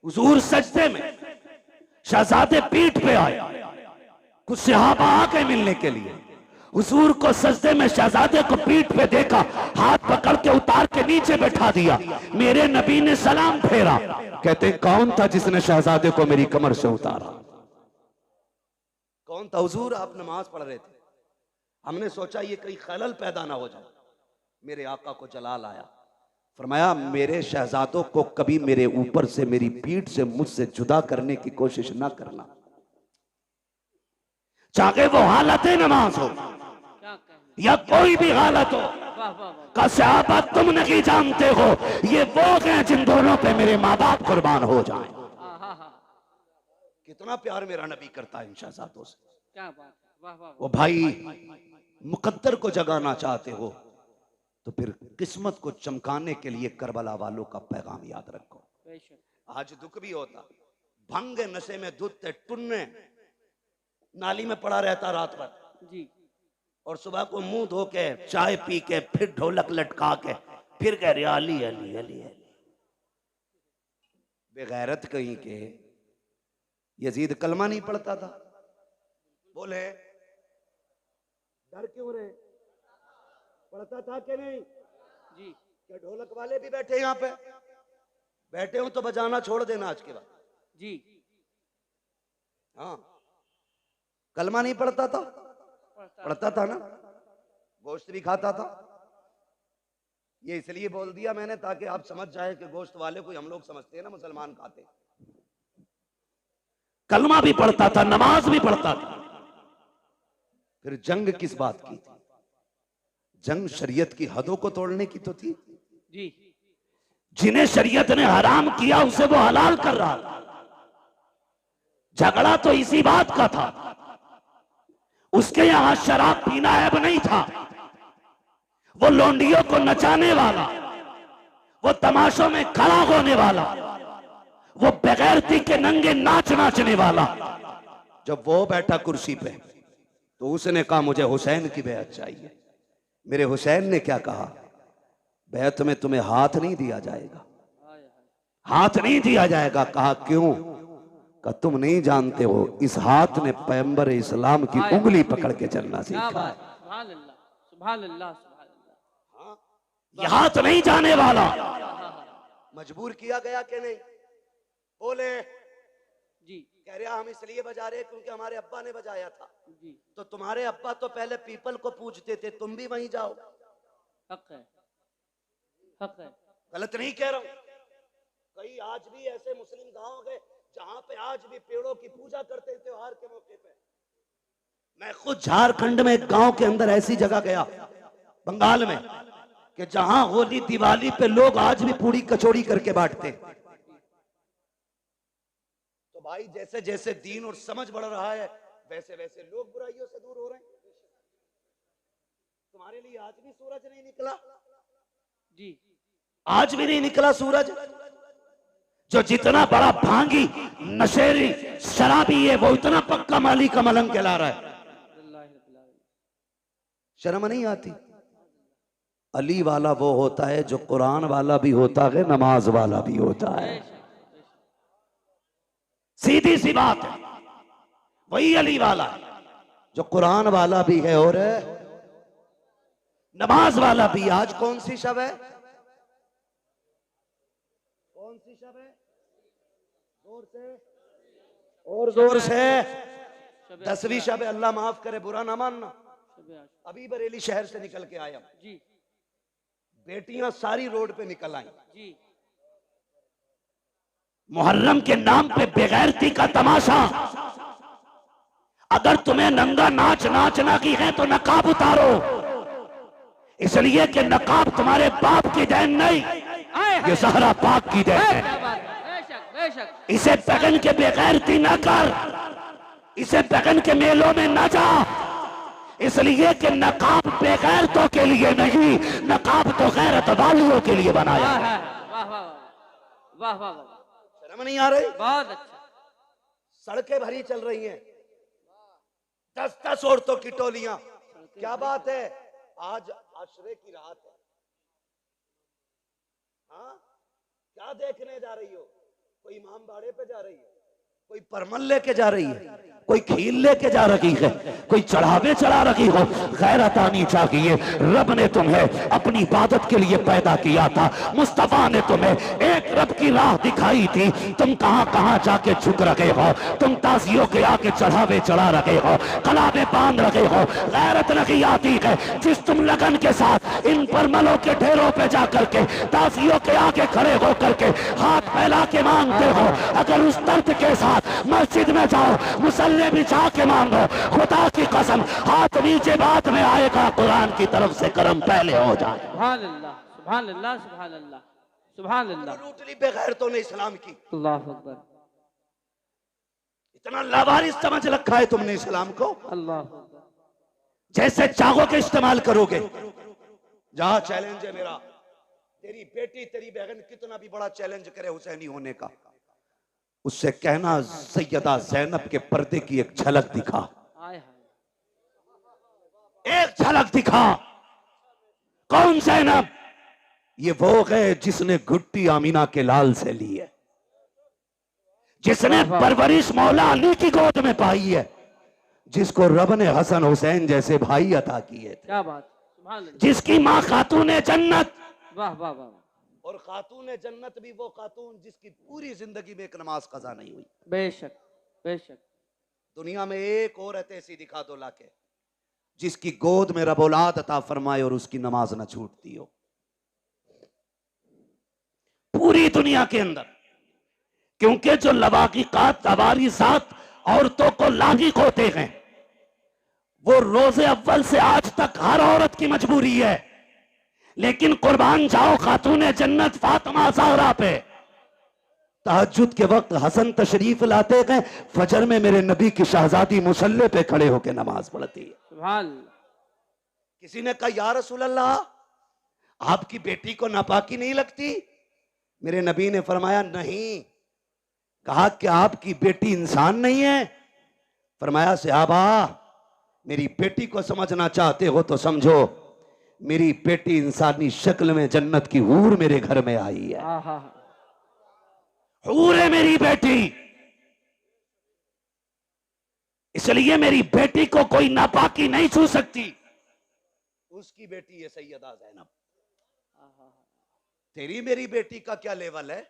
हुजूर सजदे में, शहजादे पीठ पे आए, कुछ सहाबा आ गए मिलने के लिए। हुजूर को सजदे में शहजादे को पीठ पे देखा, हाथ पकड़ के उतार के नीचे बैठा दिया। मेरे नबी ने सलाम फेरा। कहते हैं कौन था जिसने शहजादे को मेरी कमर से उतारा? कौन था? हुजूर आप नमाज पढ़ रहे थे, हमने सोचा ये कहीं खलल पैदा ना हो जाए। मेरे आका को जलाल आया, फरमाया मेरे शहजादों को कभी मेरे ऊपर से, मेरी पीठ से, मुझसे जुदा करने की कोशिश ना करना, चाहे वो हालत नमाज हो या कोई भी हालत हो। का सहाबा तुम नहीं जानते हो ये वो हैं जिन दोनों पे मेरे माँ बाप कुर्बान हो जाएं। कितना प्यार मेरा नबी करता है इन शहजादों से। क्या बात है, वाह वाह वो भाई मुकद्दर को जगाना चाहते हो तो फिर किस्मत को चमकाने के लिए करबला वालों का पैगाम याद रखो। बेशक। आज दुख भी होता, भंग नशे में धुत टुन्ने नाली में पड़ा रहता रात भर जी और सुबह को मुंह धो के चाय पी के फिर ढोलक लटका के फिर कह रहे अली अली अली अली। बेगैरत कहीं के यजीद कलमा नहीं पढ़ता था, बोले डर क्यों रहे, पढ़ता था कि नहीं? जी क्या ढोलक वाले भी बैठे यहाँ पे? बैठे हो तो बजाना छोड़ देना आज के बाद। जी हाँ, कलमा नहीं पढ़ता था? पढ़ता था ना, गोश्त भी खाता था। ये इसलिए बोल दिया मैंने ताकि आप समझ जाए कि गोश्त वाले को हम लोग समझते हैं ना मुसलमान खाते। कलमा भी पढ़ता था, नमाज भी पढ़ता था। फिर जंग किस बात की थी? जंग शरीयत की हदों को तोड़ने की तो थी। जी जिन्हें शरीयत ने हराम किया उसे वो हलाल कर रहा था। झगड़ा तो इसी बात का था। उसके यहां शराब पीना ऐब नहीं था। वो लौंडियों को नचाने वाला, वो तमाशों में खड़ा होने वाला, वो बेगैरती के नंगे नाच नाचने वाला, जब वो बैठा कुर्सी पे तो उसने कहा मुझे हुसैन की बैत चाहिए। मेरे हुसैन ने क्या कहा? बैत में तुम्हें हाथ नहीं दिया जाएगा, हाथ नहीं दिया जाएगा। कहा क्यों? कहा तुम नहीं जानते हो इस हाथ ने पैगंबर इस्लाम की उंगली पकड़ के चलना सीखा। सुभान अल्लाह, सुभान अल्लाह, सुभान अल्लाह। ये हाथ नहीं जाने वाला। मजबूर किया गया कि नहीं? बोले जी कह रहा हम इसलिए बजा रहे क्योंकि हमारे अब्बा ने बजाया था। जी तो तुम्हारे अब्बा तो पहले पीपल को पूजते थे, तुम भी वहीं जाओ। हक है, हक है। गलत नहीं कह रहा हूं। कई आज भी ऐसे मुस्लिम गांव गए जहां पे आज भी पेड़ों की पूजा करते हैं त्योहार के मौके पे। मैं खुद झारखंड में एक गांव के अंदर ऐसी जगह गया बंगाल में कि जहां होली दिवाली पे लोग आज भी पूरी कचौड़ी करके बांटते। तो भाई जैसे जैसे दीन और समझ बढ़ रहा है वैसे वैसे लोग बुराइयों से दूर हो रहे हैं। तुम्हारे लिए आज भी सूरज नहीं निकला? जी आज भी नहीं निकला सूरज। जो जितना बड़ा भांगी नशेरी शराबी है वो इतना पक्का माली का मलंग कहला रहा है। शर्म नहीं आती? अली वाला वो होता है जो कुरान वाला भी होता है, नमाज वाला भी होता है। सीधी सी बात है, वही अली वाला है जो कुरान वाला भी है और नमाज वाला भी। आज कौन सी शब है? कौन सी शब है? जोर से और जोर से। 10वीं शब है। अल्लाह माफ करे, बुरा ना मानना। अभी बरेली शहर से निकल के आया जी। बेटियां सारी रोड पे निकल आई जी। मुहर्रम के नाम पे बेगैरती का तमाशा। अगर तुम्हें नंगा नाच नाचना की है तो नकाब उतारो, इसलिए कि नकाब तुम्हारे बाप की देन नहीं, ये सहरा पाक की देन है। इसे पहन के बेगैरती न कर, इसे पहन के मेलों में न जा, इसलिए कि नकाब बेगैरतों के लिए नहीं, नकाब तो गैरत वालियों के लिए बनाया है। वाह वाह वाह वाह, शर्म नहीं आ रही? बहुत अच्छा। सड़कें भरी चल रही हैं, 10-10 औरतों की टोलियां। क्या बात है? आज आशरे की रात है। हाँ, क्या देखने जा रही हो? कोई इमाम बाड़े पे जा रही है, कोई परमल लेके जा रही है, कोई खील लेके जा रही है, कोई चढ़ावे चढ़ा रही हो। गैरत आनी चाहिए। रब ने तुम्हें अपनी इबादत के लिए पैदा किया था। मुस्तफा ने तुम्हें एक रब की राह दिखाई थी। तुम कहां कहां जाके झुक रहे हो, तुम ताजियों के आगे चढ़ावे चढ़ा रहे हो, कलावे बांध रहे हो। गैरत नहीं आती है जिस तुम लगन के साथ इन परमलों के ढेरों पे जा करके ताजियों के आगे खड़े हो करके हाथ फैला के मांगते हो। अगर उस दर्द के साथ मस्जिद में जाओ, मुसल्ले बिछा के मांगो, खुदा की कसम हाथ नीचे बाद में आएगा, कुरान की तरफ से करम पहले हो जाए। सुभान अल्लाह, सुभान अल्लाह, सुभान अल्लाह, सुभान अल्लाह। लूट ली बेगैरतों ने इस्लाम की। अल्लाह अकबर। इतना लावारिस समझ रखा है तुमने इस्लाम को, अल्लाह जैसे चाहोगे इस्तेमाल करोगे। जहां चैलेंज है मेरा, तेरी बेटी तेरी बहन कितना भी बड़ा चैलेंज करे हुसैनी होने का, उससे कहना सैयदा जैनब के पर्दे की एक झलक दिखा, आय हाय एक झलक दिखा। कौन जैनब? ये वो है जिसने घुट्टी आमीना के लाल से ली है, जिसने वाह, वाह। परवरिश मौला अली की गोद में पाई है, जिसको रब ने हसन हुसैन जैसे भाई अता किए थे, क्या बात, सुभान अल्लाह। जिसकी माँ खातून जन्नत। वाह वाह वाह, और खातून जन्नत भी वो खातून जिसकी पूरी जिंदगी में एक नमाज कजा नहीं हुई। बेशक बेशक। दुनिया में एक औरत ऐसी दिखा दो लाके जिसकी गोद में रब औलाद अता फरमाए और उसकी नमाज न छूटती हो, पूरी दुनिया के अंदर। क्योंकि जो लवाकिकात लवारिसात औरतों को लागिक होते हैं, वो रोजे अव्वल से आज तक हर औरत की मजबूरी है। लेकिन कुर्बान जाओ खातून जन्नत फातिमा ज़हरा पे, तहज्जुद के वक्त हसन तशरीफ लाते गए, फजर में मेरे नबी की शहजादी मुसल्ले पे खड़े होकर नमाज पढ़ती है। सुभान। किसी ने कहा या रसूल अल्लाह, आपकी बेटी को नापाकी नहीं लगती? मेरे नबी ने फरमाया नहीं। कहा कि आपकी बेटी इंसान नहीं है? फरमाया सहाबा, मेरी बेटी को समझना चाहते हो तो समझो, मेरी बेटी इंसानी शक्ल में जन्नत की हूर मेरे घर में आई है। हाँ हाँ, हूर है मेरी बेटी, इसलिए मेरी बेटी को कोई नापाकी नहीं छू सकती। उसकी बेटी है सैयदा ज़ैनब। तेरी मेरी बेटी का क्या लेवल है,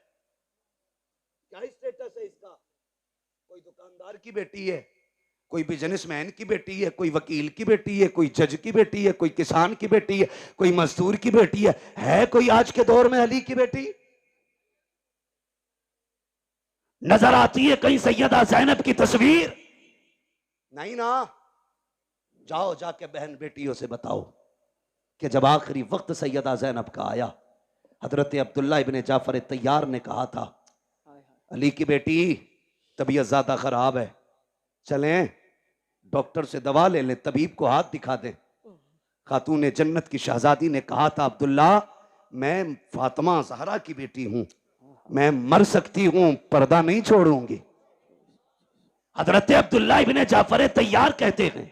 क्या स्टेटस है इसका? कोई दुकानदार की बेटी है, कोई बिजनेसमैन की बेटी है, कोई वकील की बेटी है, कोई जज की बेटी है, कोई किसान की बेटी है, कोई मजदूर की बेटी है कोई आज के दौर में अली की बेटी? नजर आती है कहीं सैयदा ज़ैनब की तस्वीर? नहीं ना। जाओ जाके बहन बेटियों से बताओ कि जब आखिरी वक्त सैयदा ज़ैनब का आया, हजरत अब्दुल्ला इब्ने जाफर तैयार ने कहा था, अली की बेटी तबीयत ज्यादा खराब है, चलें डॉक्टर से दवा ले लें, तबीब को हाथ दिखा दें। खातून जन्नत की शहजादी ने कहा था, अब्दुल्ला मैं फातिमा ज़हरा की बेटी हूं, मैं मर सकती हूं, पर्दा नहीं छोड़ूंगी। हजरत अब्दुल्ला इब्ने जाफर तैयार कहते हैं,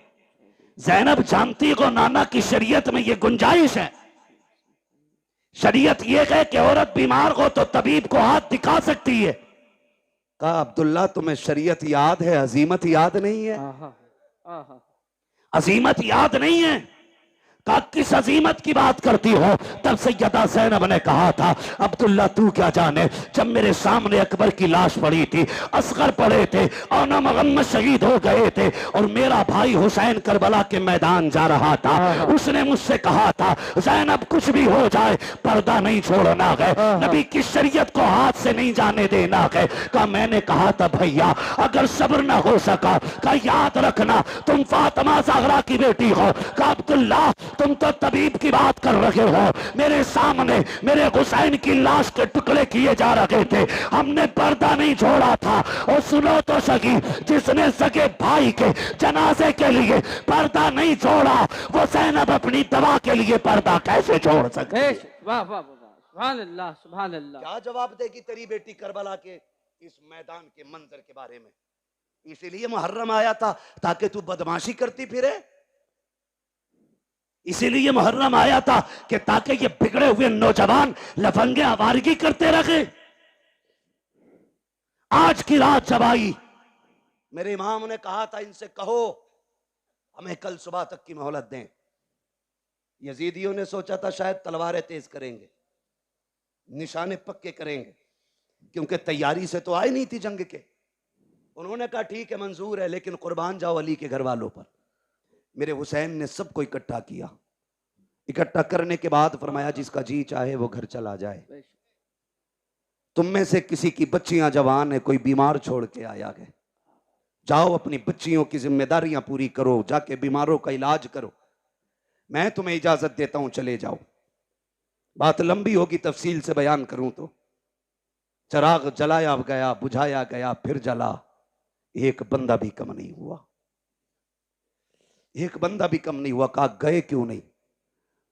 ज़ैनब जानती को नाना की शरीयत में ये गुंजाइश है, शरीयत ये है कि औरत बीमार हो तो तबीब को हाथ दिखा सकती है। कहा अब्दुल्ला तुम्हें शरीयत याद है, अजीमत याद नहीं है? अजीमत याद नहीं है? कहा किस अजीमत की बात करती हो? तब सैयदा ज़ैनब ने कहा था, अब्दुल्ला तू क्या जाने, जब मेरे सामने अकबर की लाश पड़ी थी, असगर पड़े थे और ना मोहम्मद शहीद हो गए थे और मेरा भाई हुसैन करबला के मैदान जा रहा था, उसने मुझसे कहा था ज़ैनब कुछ भी हो जाए पर्दा नहीं छोड़ना है, नबी की शरीयत को हाथ से नहीं जाने देना है। कहा मैंने कहा था भैया अगर सब्र ना हो सका, कहा याद रखना तुम फातिमा ज़हरा की बेटी हो। कहा अब्दुल्ला तुम तो तबीब की बात कर रहे हो, मेरे सामने मेरे हुसैन की लाश के टुकड़े किए जा रहे थे, हमने पर्दा नहीं छोड़ा था। और सुनो तो सही, जिसने सगे भाई के जनाजे के लिए पर्दा नहीं छोड़ा, वो ज़ैनब अपनी दवा के लिए पर्दा कैसे छोड़ सकती? वाह वाह वाह, सुभान अल्लाह सुभान अल्लाह। क्या जवाब देगी तेरी बेटी करबला के इस मैदान के मंजर के बारे में? इसीलिए मुहर्रम आया था ताकि तू बदमाशी करती फिरे, इसीलिए मुहर्रम आया था कि ताकि ये बिगड़े हुए नौजवान लफंगे आवारगी करते रहे। आज की रात जब आई, मेरे इमाम ने कहा था इनसे कहो हमें कल सुबह तक की मोहलत दें। यजीदियों ने सोचा था शायद तलवारें तेज करेंगे, निशाने पक्के करेंगे, क्योंकि तैयारी से तो आई नहीं थी जंग के। उन्होंने कहा ठीक है मंजूर है, लेकिन कुर्बान जाओ अली के घर वालों पर। मेरे हुसैन ने सबको इकट्ठा किया, इकट्ठा करने के बाद फरमाया जिसका जी चाहे वो घर चला जाए, तुम में से किसी की बच्चियां जवान है, कोई बीमार छोड़ के आया है, जाओ अपनी बच्चियों की जिम्मेदारियां पूरी करो, जाके बीमारों का इलाज करो, मैं तुम्हें इजाजत देता हूं चले जाओ। बात लंबी होगी, तफसील से बयान करूं तो। चराग जलाया गया, बुझाया गया, फिर जला, एक बंदा भी कम नहीं हुआ, एक बंदा भी कम नहीं हुआ। कहा गए क्यों नहीं?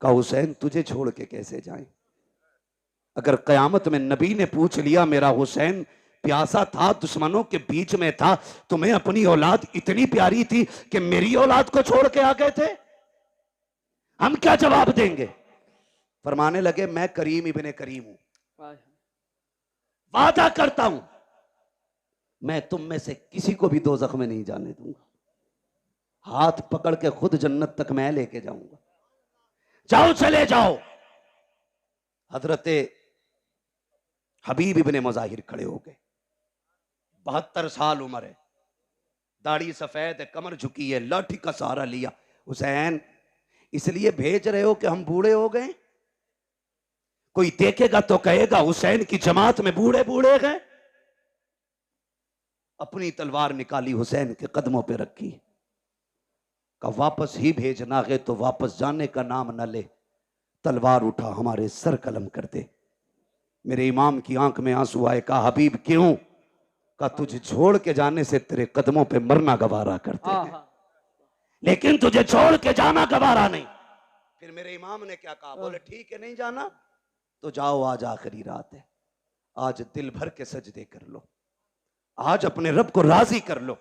कहा हुसैन तुझे छोड़ के कैसे जाएं? अगर कयामत में नबी ने पूछ लिया मेरा हुसैन प्यासा था, दुश्मनों के बीच में था, तुम्हें अपनी औलाद इतनी प्यारी थी कि मेरी औलाद को छोड़ के आ गए थे, हम क्या जवाब देंगे? फरमाने लगे मैं करीम इब्ने करीम हूं, वादा करता हूं मैं तुम में से किसी को भी दोज़ख में नहीं जाने दूंगा, हाथ पकड़ के खुद जन्नत तक मैं लेके जाऊंगा, जाओ चले जाओ। हजरते हबीब इब्ने मुजाहिर खड़े हो गए, 72 साल उम्र है, दाढ़ी सफेद है, कमर झुकी है, लाठी का सहारा लिया। हुसैन इसलिए भेज रहे हो कि हम बूढ़े हो गए? कोई देखेगा तो कहेगा हुसैन की जमात में बूढ़े बूढ़े गए। अपनी तलवार निकाली, हुसैन के कदमों पे रखी, का वापस ही भेजना है तो वापस जाने का नाम न ले, तलवार उठा हमारे सर कलम कर दे। मेरे इमाम की आंख में आंसू आए। कहा हबीब क्यों? का तुझे छोड़ के जाने से तेरे कदमों पे मरना गवारा करते हैं, लेकिन तुझे छोड़ के जाना गवारा नहीं। फिर मेरे इमाम ने क्या कहा? बोले ठीक है नहीं जाना तो जाओ, आज आखिरी रात है, आज दिल भर के सजदे कर लो, आज अपने रब को राजी कर लो।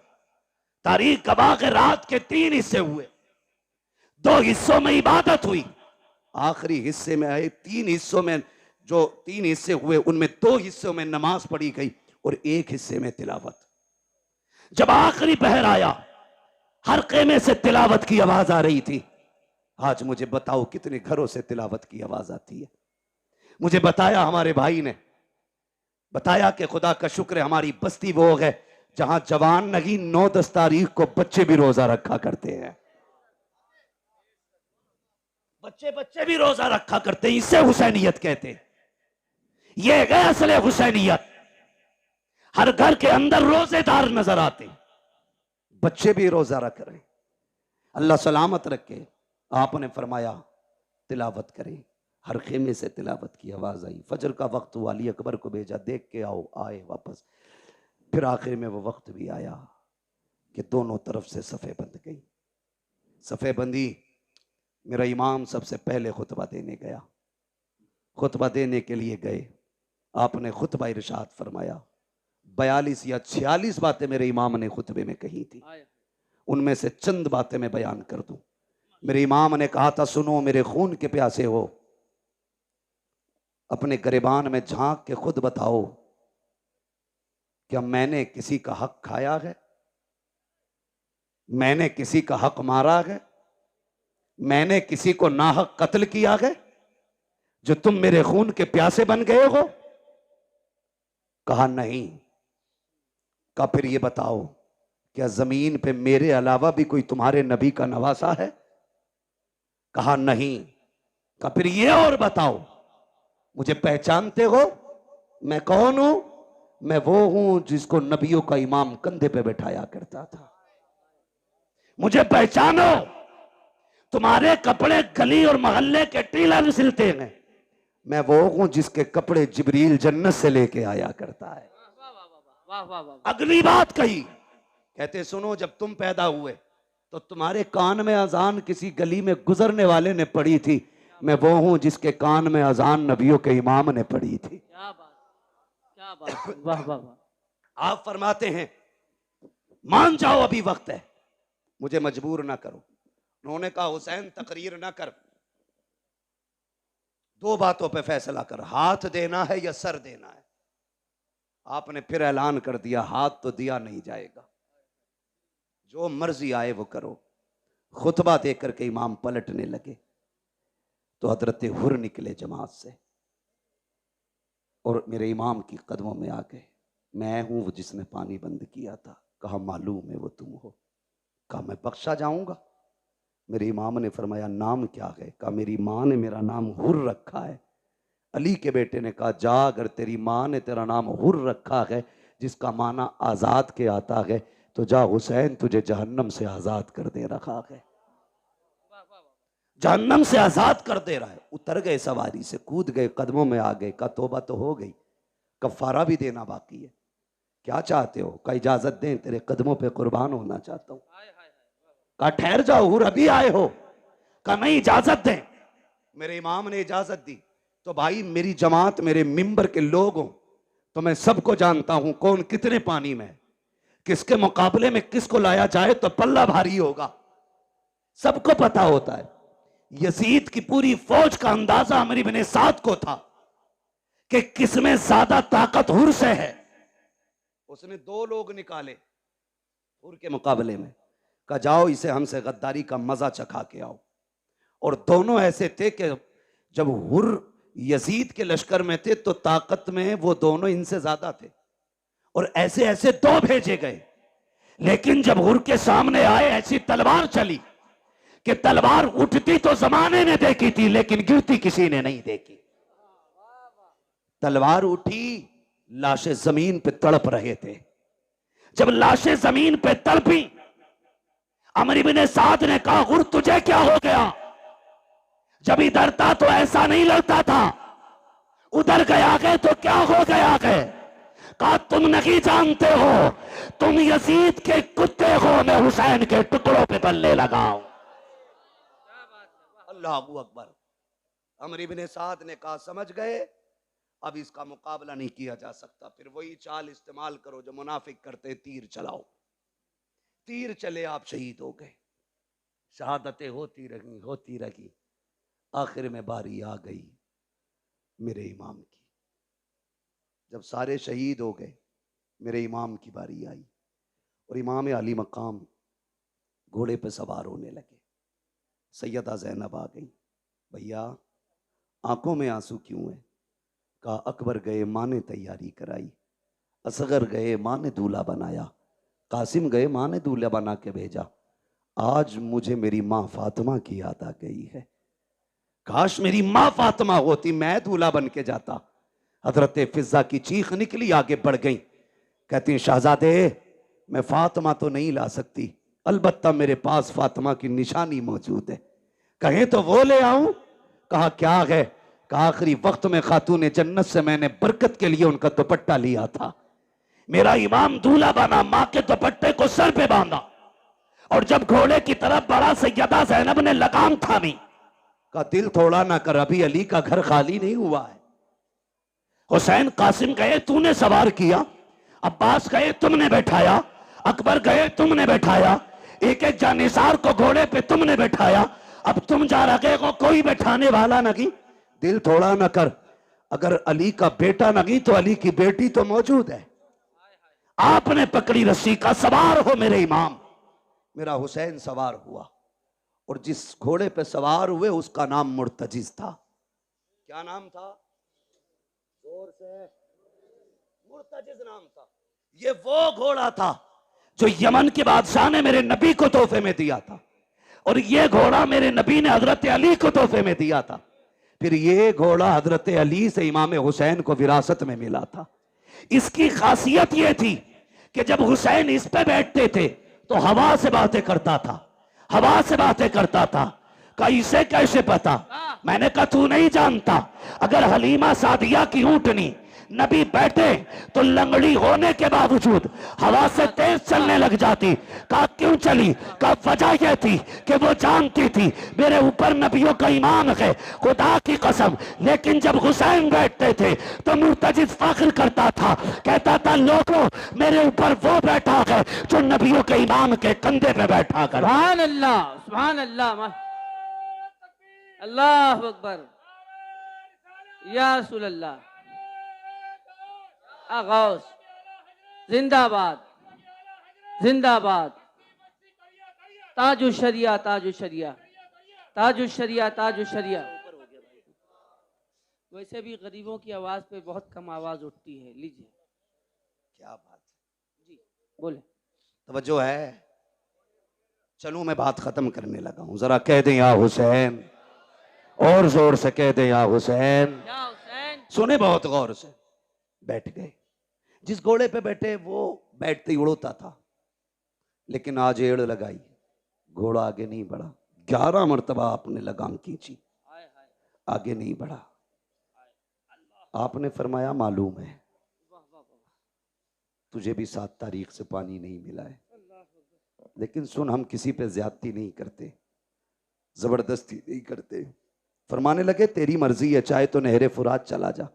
तारीख गवाह के रात के 3 हिस्से हुए, 2 हिस्सों में इबादत हुई, आखिरी हिस्से में आए 3 हिस्सों में, जो 3 हिस्से हुए उनमें 2 हिस्सों में नमाज पढ़ी गई और 1 हिस्से में तिलावत। जब आखिरी पहर आया, हर खेमे से तिलावत की आवाज आ रही थी। आज मुझे बताओ कितने घरों से तिलावत की आवाज आती है? मुझे बताया हमारे भाई ने, बताया कि खुदा का शुक्र है हमारी बस्ती वो है जहां जवान नगी 9-10 तारीख को बच्चे भी रोजा रखा करते हैं, बच्चे भी रोजा रखा करते हैं। इसे हुसैनियत कहते हैं, ये है असले हुसैनियत। हर घर के अंदर रोजेदार नजर आते, बच्चे भी रोजा रख रहे हैं। अल्लाह सलामत रखे। आपने फरमाया तिलावत करें, हर खेमे से तिलावत की आवाज आई। फजर का वक्त हुआ, अली अकबर को भेजा, देख के आओ, आए वापस। फिर आखिर में वो वक्त भी आया कि दोनों तरफ से सफ़े बंध गई। सफ़े बंदी, मेरा इमाम सबसे पहले खुतबा देने गया। खुतबा देने के लिए गए, आपने खुतबा इरशाद फरमाया। 42 या 46 बातें मेरे इमाम ने खुतबे में कही थी, उनमें से चंद बातें मैं बयान कर दूं। मेरे इमाम ने कहा था, सुनो मेरे खून के प्यासे हो, अपने गिरबान में झांक के खुद बताओ, क्या मैंने किसी का हक खाया है? मैंने किसी का हक मारा है? मैंने किसी को नाहक कत्ल किया है जो तुम मेरे खून के प्यासे बन गए हो? कहा नहीं। कहा फिर ये बताओ, क्या जमीन पे मेरे अलावा भी कोई तुम्हारे नबी का नवासा है? कहा नहीं। कहा फिर ये और बताओ, मुझे पहचानते हो? मैं कौन हूं? मैं वो हूं जिसको नबियों का इमाम कंधे पे बैठाया करता था। मुझे पहचानो। तुम्हारे कपड़े गली और मोहल्ले के टीलर सिलते हैं, मैं वो हूं जिसके कपड़े जिब्रील जन्नत से लेके आया करता है। अगली बात कही, कहते सुनो, जब तुम पैदा हुए तो तुम्हारे कान में अजान किसी गली में गुजरने वाले ने पड़ी थी, मैं वो हूं जिसके कान में अजान नबियों के इमाम ने पड़ी थी। क्या बात, क्या बात, वाह वाह वाह। आप फरमाते हैं मान जाओ अभी वक्त है, मुझे मजबूर ना करो। उन्होंने कहा हुसैन तकरीर ना कर, 2 बातों पे फैसला कर, हाथ देना है या सर देना है। आपने फिर ऐलान कर दिया, हाथ तो दिया नहीं जाएगा, जो मर्जी आए वो करो। खुतबा देकर के इमाम पलटने लगे तो हजरत हुर निकले जमात से और मेरे इमाम की कदमों में आ गए। मैं हूं वो जिसने पानी बंद किया था। कहा मालूम है वो तुम हो। कहा मैं बख्शा जाऊंगा? मेरे इमाम ने फरमाया नाम क्या है? कहा मेरी माँ ने मेरा नाम हुर रखा है। अली के बेटे ने कहा जा, अगर तेरी माँ ने तेरा नाम हुर रखा है जिसका माना आजाद के आता है, तो जा हुसैन तुझे जहन्नम से आजाद कर दे रखा है, जहन्नम से आजाद कर दे रहा है। उतर गए सवारी से, कूद गए, कदमों में आ गए। का तौबा तो हो गई, कफारा भी देना बाकी है। क्या चाहते हो? का इजाजत दें, तेरे कदमों पे कुर्बान होना चाहता हूं। का ठहर जाओ, हुर अभी आए हो? का नहीं, इजाजत दें। मेरे इमाम ने इजाजत दी। तो भाई मेरी जमात, मेरे मिंबर के लोग हो तो मैं सबको जानता हूं कौन कितने पानी में है। किसके मुकाबले में किसको लाया जाए तो पल्ला भारी होगा, सबको पता होता है। यजीद की पूरी फौज का अंदाजा अमर इब्ने साद को था कि किसमें ज्यादा ताकत हुर से है। उसने दो लोग निकाले हुर के मुकाबले में, कहा जाओ इसे हमसे गद्दारी का मजा चखा के आओ। और दोनों ऐसे थे कि जब हुर यजीद के लश्कर में थे तो ताकत में वो दोनों इनसे ज्यादा थे, और ऐसे ऐसे दो भेजे गए। लेकिन जब हुर के सामने आए, ऐसी तलवार चली कि तलवार उठती तो जमाने ने देखी थी लेकिन गिरती किसी ने नहीं देखी। तलवार उठी, लाशें जमीन पे तड़प रहे थे। जब लाशें जमीन पे तड़पी, अमर इब्ने साद ने कहा हुर तुझे क्या हो गया? जब इधर था तो ऐसा नहीं लगता था, उधर गया गए तो क्या हो गया गए? कहा तुम नहीं जानते हो, तुम यजीद के कुत्ते हो, मैं हुसैन के टुकड़ों पे बल्ले लगाऊं। अल्लाह अकबर। अमर इब्ने साद ने कहा समझ गए, अब इसका मुकाबला नहीं किया जा सकता। फिर वही चाल इस्तेमाल करो जो मुनाफिक करते, तीर चलाओ। तीर चले, आप शहीद हो गए। शहादतें होती रही। आखिर में बारी आ गई मेरे इमाम की। जब सारे शहीद हो गए, मेरे इमाम की बारी आई और इमाम अली मकाम घोड़े पे सवार होने लगे। सैयदा ज़ैनब आ गई। भैया आंखों में आंसू क्यों है? कहा अकबर गए, माँ ने तैयारी कराई। असगर गए, माँ ने दूल्हा बनाया। कासिम गए, माँ ने दूल्हा बना के भेजा। आज मुझे मेरी माँ फातिमा की याद आ गई है। काश मेरी माँ फातिमा होती, मैं दूल्हा बन के जाता। हजरत फिजा की चीख निकली, आगे बढ़ गई। कहती शहजादे मैं फातिमा तो नहीं ला सकती, अलबत्ता मेरे पास फातिमा की निशानी मौजूद है, कहें तो वो ले आऊं। कहा क्या है? कहा आखिरी वक्त में खातून जन्नत से मैंने बरकत के लिए उनका दुपट्टा लिया था। मेरा इमाम दूल्हा बना, माँ के दुपट्टे को सर पे बांधा और जब घोड़े की तरफ बढ़ा, सैयदा ज़ैनब ने लगाम थामी। का दिल थोड़ा ना कर, अभी अली का घर खाली नहीं हुआ है। हुसैन कासिम गए, तूने सवार किया। अब्बास गए, तुमने बैठाया। अकबर गए, तुमने बैठाया। एक एक जानिसार को घोड़े पे तुमने बैठाया। अब तुम जा रहे हो, कोई बैठाने वाला नहीं। दिल थोड़ा ना कर, अगर अली का बेटा नहीं तो अली की बेटी तो मौजूद है। आपने पकड़ी रस्सी का, सवार हो मेरे इमाम। मेरा हुसैन सवार हुआ और जिस घोड़े पे सवार हुए उसका नाम मुर्तजिज था। क्या नाम था? जोर से। मुर्तजिज नाम था। ये वो घोड़ा था जो यमन के बादशाह ने मेरे नबी को तोहफे में दिया था, और ये घोड़ा मेरे नबी ने हजरत अली को तोहफे में दिया था। फिर ये घोड़ा हजरत अली से इमाम हुसैन को विरासत में मिला था। इसकी खासियत यह थी कि जब हुसैन इस पे बैठते थे तो हवा से बातें करता था, हवा से बातें करता था। कहा इसे कैसे पता? मैंने कहा तू नहीं जानता, अगर हलीमा सादिया की ऊंटनी नबी बैठे तो लंगड़ी होने के बावजूद हवा से तेज चलने लग जाती। कहा क्यों चली? कहा वजह यह थी कि वो जानती थी मेरे ऊपर नबियों का ईमान है, खुदा की कसम। लेकिन जब हुसैन बैठते थे तो मुर्तजिज फख्र करता था, कहता था लोगों मेरे ऊपर वो बैठा है जो नबियों के ईमान के कंधे पे बैठा कर। सुभान अल्लाह, सुभान अल्लाह, अल्लाह अकबर, या रसूल अल्लाह, गौस जिंदाबाद, जिंदाबाद, ताजु शरिया, ताजु शरिया, ताजु शरिया, ताजु शरिया। वैसे भी गरीबों की आवाज पे बहुत कम आवाज उठती है। लीजिए। क्या बात है जी बोले। तवज्जो है। चलूं मैं बात खत्म करने लगा हूं, जरा कह दें या हुसैन, और जोर से कह दें या हुसैन। या हुसैन। सुने बहुत गौर से। बैठ गए। जिस घोड़े पे बैठे वो बैठते ही उड़ता था, लेकिन आज एड़ लगाई, घोड़ा आगे नहीं बढ़ा। 11 मरतबा आपने लगाम खींची, आगे नहीं बढ़ा। आपने फरमाया मालूम है। तुझे भी 7 तारीख से पानी नहीं मिला है। लेकिन सुन, हम किसी पे ज्यादती नहीं करते, जबरदस्ती नहीं करते। फरमाने लगे तेरी मर्जी है, चाहे तो नहरे फुरात चला जा,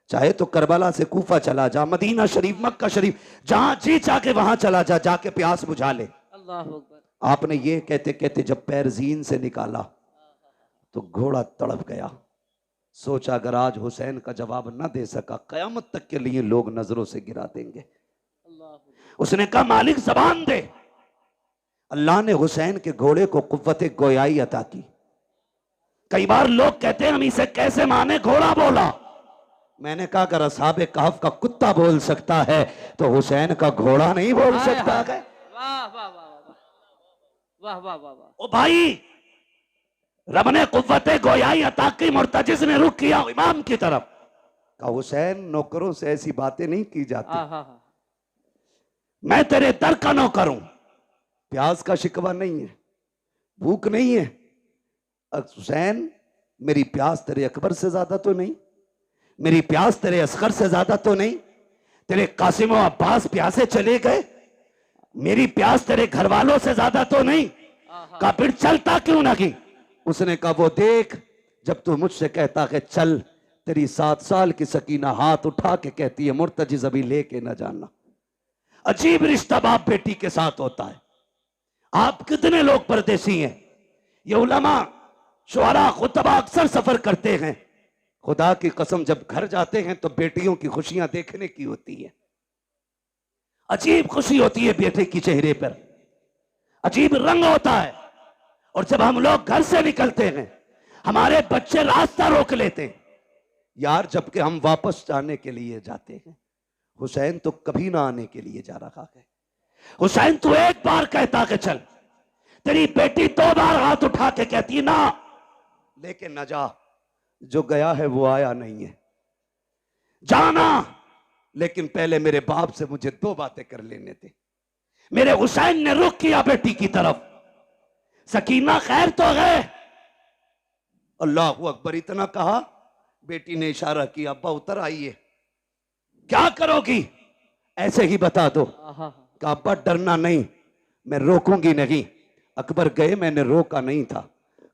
चाहे तो करबला से कूफा चला जा, मदीना शरीफ, मक्का शरीफ, जहां जी जाके वहां चला जा, जाके प्यास बुझा ले। अल्लाह अकबर। आपने ये कहते कहते जब पैर जीन से निकाला तो घोड़ा तड़प गया। सोचा अगर आज हुसैन का जवाब न दे सका, कयामत तक के लिए लोग नजरों से गिरा देंगे। उसने कहा मालिक जबान दे। अल्लाह ने हुसैन के घोड़े को कुव्वत गोयाई अता की। कई बार लोग कहते हैं हम इसे कैसे माने, घोड़ा बोला। मैंने कहा अगर असहाबे कहफ का कुत्ता बोल सकता है तो हुसैन का घोड़ा नहीं बोल सकता है। वाह वाह वाह वाह वाह वाह वाह। ओ भाई, रब ने कुव्वत गोयाई अता की। मुर्तजिज ने रुख किया इमाम की तरफ, कहा हुसैन नौकरों से ऐसी बातें नहीं की जाती, मैं तेरे दर का नौकर हूं। प्यास का शिकवा नहीं है, भूख नहीं है। हुसैन मेरी प्यास तेरे अकबर से ज्यादा तो नहीं, मेरी प्यास तेरे असगर से ज्यादा तो नहीं, तेरे कासिम और अब्बास प्यासे चले गए, मेरी प्यास तेरे घर वालों से ज्यादा तो नहीं। कहा फिर चलता क्यों नहीं? उसने कहा वो देख, जब तू मुझसे कहता है चल, तेरी 7 साल की सकीना हाथ उठा के कहती है मुर्तजिज अभी लेके ना जाना। अजीब रिश्ता बाप बेटी के साथ होता है। आप कितने लोग परदेसी हैं? ये उलमा शुआरा खुतबा अक्सर सफर करते हैं। खुदा की कसम जब घर जाते हैं तो बेटियों की खुशियां देखने की होती है। अजीब खुशी होती है बेटे की चेहरे पर, अजीब रंग होता है। और जब हम लोग घर से निकलते हैं हमारे बच्चे रास्ता रोक लेते हैं। यार जबकि हम वापस जाने के लिए जाते हैं, हुसैन तो कभी ना आने के लिए जा रहा है। हुसैन तू एक बार कहता कि चल, तेरी बेटी 2 बार हाथ उठा के कहती ना, लेकिन न जा। जो गया है वो आया नहीं है, जाना, लेकिन पहले मेरे बाप से मुझे 2 बातें कर लेने थे। मेरे हुसैन ने रुख किया बेटी की तरफ, सकीना खैर तो है? अल्लाह अकबर इतना कहा, बेटी ने इशारा किया अब्बा उतर आइए। क्या करोगी? ऐसे ही बता दो। कहा अब्बा डरना नहीं, मैं रोकूंगी नहीं। अकबर गए मैंने रोका नहीं था,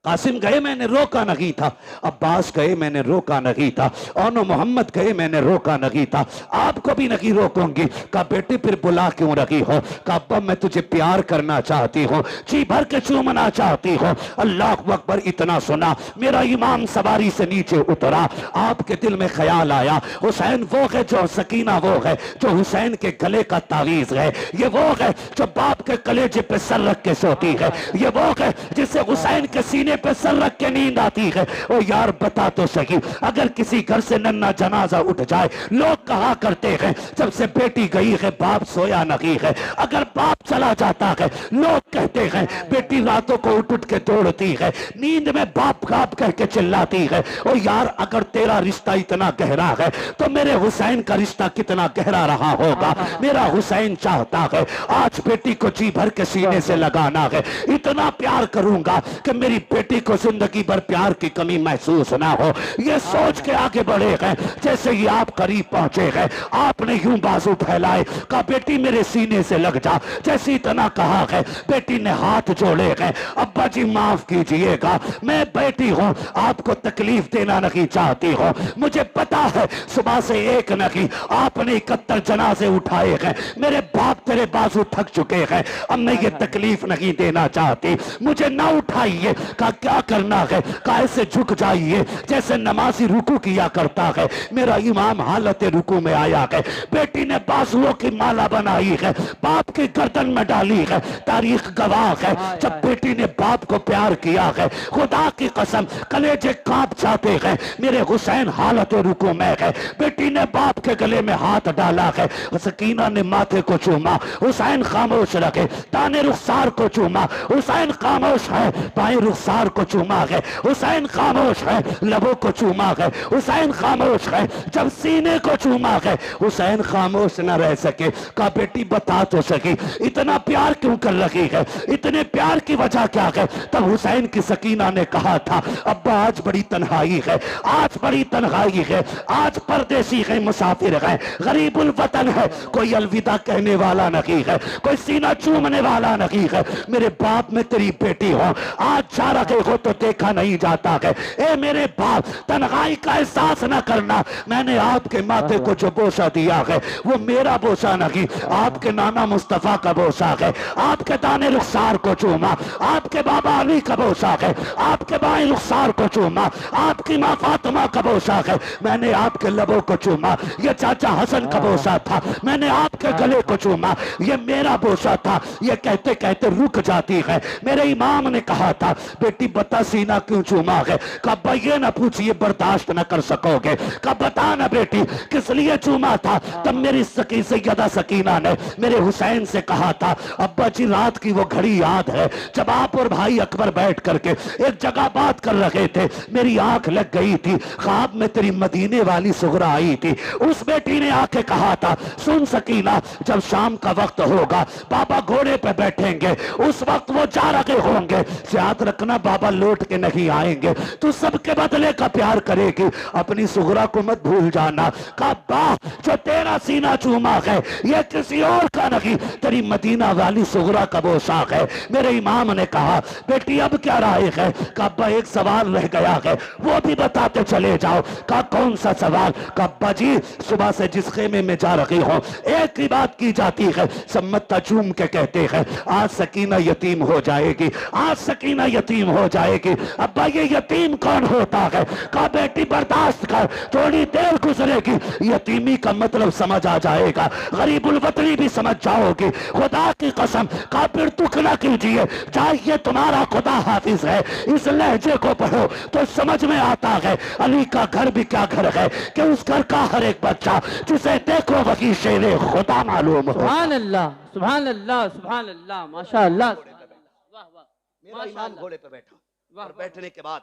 कासिम गए मैंने रोका नहीं था, अब्बास गए मैंने रोका नहीं था, और मोहम्मद गए मैंने रोका नहीं था, आपको भी नहीं रोकूंगी। कहा बेटी फिर बुला क्यों रही हो? कहा अब्बा मैं तुझे प्यार करना चाहती हूँ, जी भर के चूमना चाहती हूँ। अल्लाह अकबर इतना सुना, मेरा इमाम सवारी से नीचे उतरा। आपके दिल में ख्याल आया हुसैन वो है जो, सकीना वो है जो हुसैन के गले का तावीज है, ये वो है जो बाप के कलेजे पे सर रख के सोती है, ये वो है जिसे हुसैन के सीने पे सर रख के नींद आती है। ओ यार बता तो सही, अगर किसी घर से नन्ना जनाजा उठ जाए, लोग कहा करते हैं जब से बेटी गई है बाप सोया नहीं है। अगर बाप चला जाता है लोग कहते हैं बेटी रातों को उठ उठ के दौड़ती है, नींद में बाप बाप कह के चिल्लाती है। ओ यार अगर तेरा रिश्ता इतना गहरा है तो मेरे हुसैन का रिश्ता कितना गहरा रहा होगा। मेरा हुसैन चाहता है आज बेटी को जी भर के सीने से लगाना है, इतना प्यार करूंगा कि मेरी बेटी को जिंदगी भर प्यार की कमी महसूस ना हो। ये सोच के आगे बढ़े हैं। जैसे ही आप करीब पहुंचे हैं आपने यूं बाजू फैलाए, कहा बेटी मेरे सीने से लग जा। जैसे इतना कहा है बेटी ने हाथ जोड़े हैं, अब्बा जी माफ कीजिएगा, मैं बेटी हूं, आपको तकलीफ देना नहीं चाहती हूं, मुझे पता है सुबह से एक नहीं आपने 71 जनाजे उठाए हैं, मेरे बाप तेरे बाजू थक चुके हैं, अब मैं ये तकलीफ नहीं देना चाहती, मुझे ना उठाइए। का क्या करना है? का ऐसे झुक जाइए जैसे नमाजी रुकू किया करता है। मेरा इमाम हालत रुकू में आया है, बेटी ने बाजुओं की माला बनाई है, बाप की गर्दन में डाली है। तारीख गवाह है जब बेटी ने बाप को प्यार किया है, खुदा की कसम कलेजे कांप जाते हैं। मेरे हुसैन हालत रुकू में है, बेटी ने बाप के गले में हाथ डाला है, सकीना ने माथे को चूमा, हुसैन खामोश रखे, दाने रुखसार को चूमा, हुसैन खामोश है, बाएं रुखसार रुखसार को चूमा है। हुसैन खामोश है, लबों को चूमा है। हुसैन खामोश है, जब सीने को चूमा है। हुसैन खामोश न रह सके। कहा बेटी बता तो सकी इतना प्यार क्यों कर रही है, इतने प्यार की वजह क्या है। तब हुसैन की सकीना ने कहा था अब्बा आज बड़ी तन्हाई है, आज बड़ी तन्हाई है, आज परदेसी है, मुसाफिर है, गरीबुल वतन है, कोई अलविदा कहने वाला नहीं है, कोई सीना चूमने वाला नहीं है। मेरे बाप में तेरी बेटी हो, आज जा रहे हो तो देखा नहीं जाता है। ए मेरे बाप, तन्हाई का एहसास न करना। मैंने आपके माथे को जो बोसा दिया है वो मेरा बोसा नहीं, आपके नाना मुस्तफा का बोसा है। आपके दाने रुखसार को चूमा, आपके बाबा अली का बोसा है। आपके बाएं रुखसार को चूमा, आपकी माँ फातिमा का बोसा है। मैंने आपके लबों को चूमा, ये चाचा हसन का बोसा था। मैंने आपके गले को चूमा, ये मेरा बोसा था। ये कहते कहते रुक जाती है। मेरे इमाम ने कहा था बेटी बता सीना क्यों चूमा है। कब ये ना पूछिए बर्दाश्त न कर सकोगे। कब बता ना बेटी किस लिए चूमा था। तब मेरी सैयदा सकीना ने मेरे हुसैन से कहा था अब्बा जी रात की वो घड़ी याद है जब आप और भाई अकबर बैठ करके एक जगह बात कर रहे थे। मेरी आंख लग गई थी, ख्वाब में तेरी मदीने वाली सुगरा आई थी। उस बेटी ने आके कहा था सुन सकीना जब शाम का वक्त होगा बाबा घोड़े पे बैठेंगे, उस वक्त वो जा रहे होंगे, याद रखना बाबा लौट के नहीं आएंगे, तू सबके बदले का प्यार करेगी, अपनी सुगरा को मत भूल जाना। काबा जो तेरा सीना चूमा है ये किसी और का नहीं, तेरी मदीना वाली सुगरा का पोशाक है। मेरे इमाम ने कहा बेटी अब क्या राय है। काबा एक सवाल रह गया है वो भी बताते चले जाओ। का कौन सा सवाल। काबा जी सुबह से जिस खेमे में जा रही हो एक ही बात की जाती है, सम्मत चूम के कहते हैं आज सकीना यतीम हो जाएगी, आज सकीना यतीम हो जाएगी। अब्बा ये यतीम कौन होता है। का बेटी बर्दाश्त कर, थोड़ी देर गुजरेगी यतीमी का मतलब समझ आ जाएगा, गरीबुल वतनी भी समझ जाओगे। खुदा की कसम का फिर दुख ना कीजिए, चाहिए तुम्हारा खुदा हाफिज है। इस लहजे को पढ़ो तो समझ में आता है अली का घर भी क्या घर है कि उस घर का हर एक बच्चा जिसे देखो वही शेरे खुदा मालूम हो। सुभान अल्लाह, सुभान अल्लाह, सुभान अल्लाह, माशा अल्लाह। वाह वाह, मेरा इमाम घोड़े पे बैठा और बैठने के बाद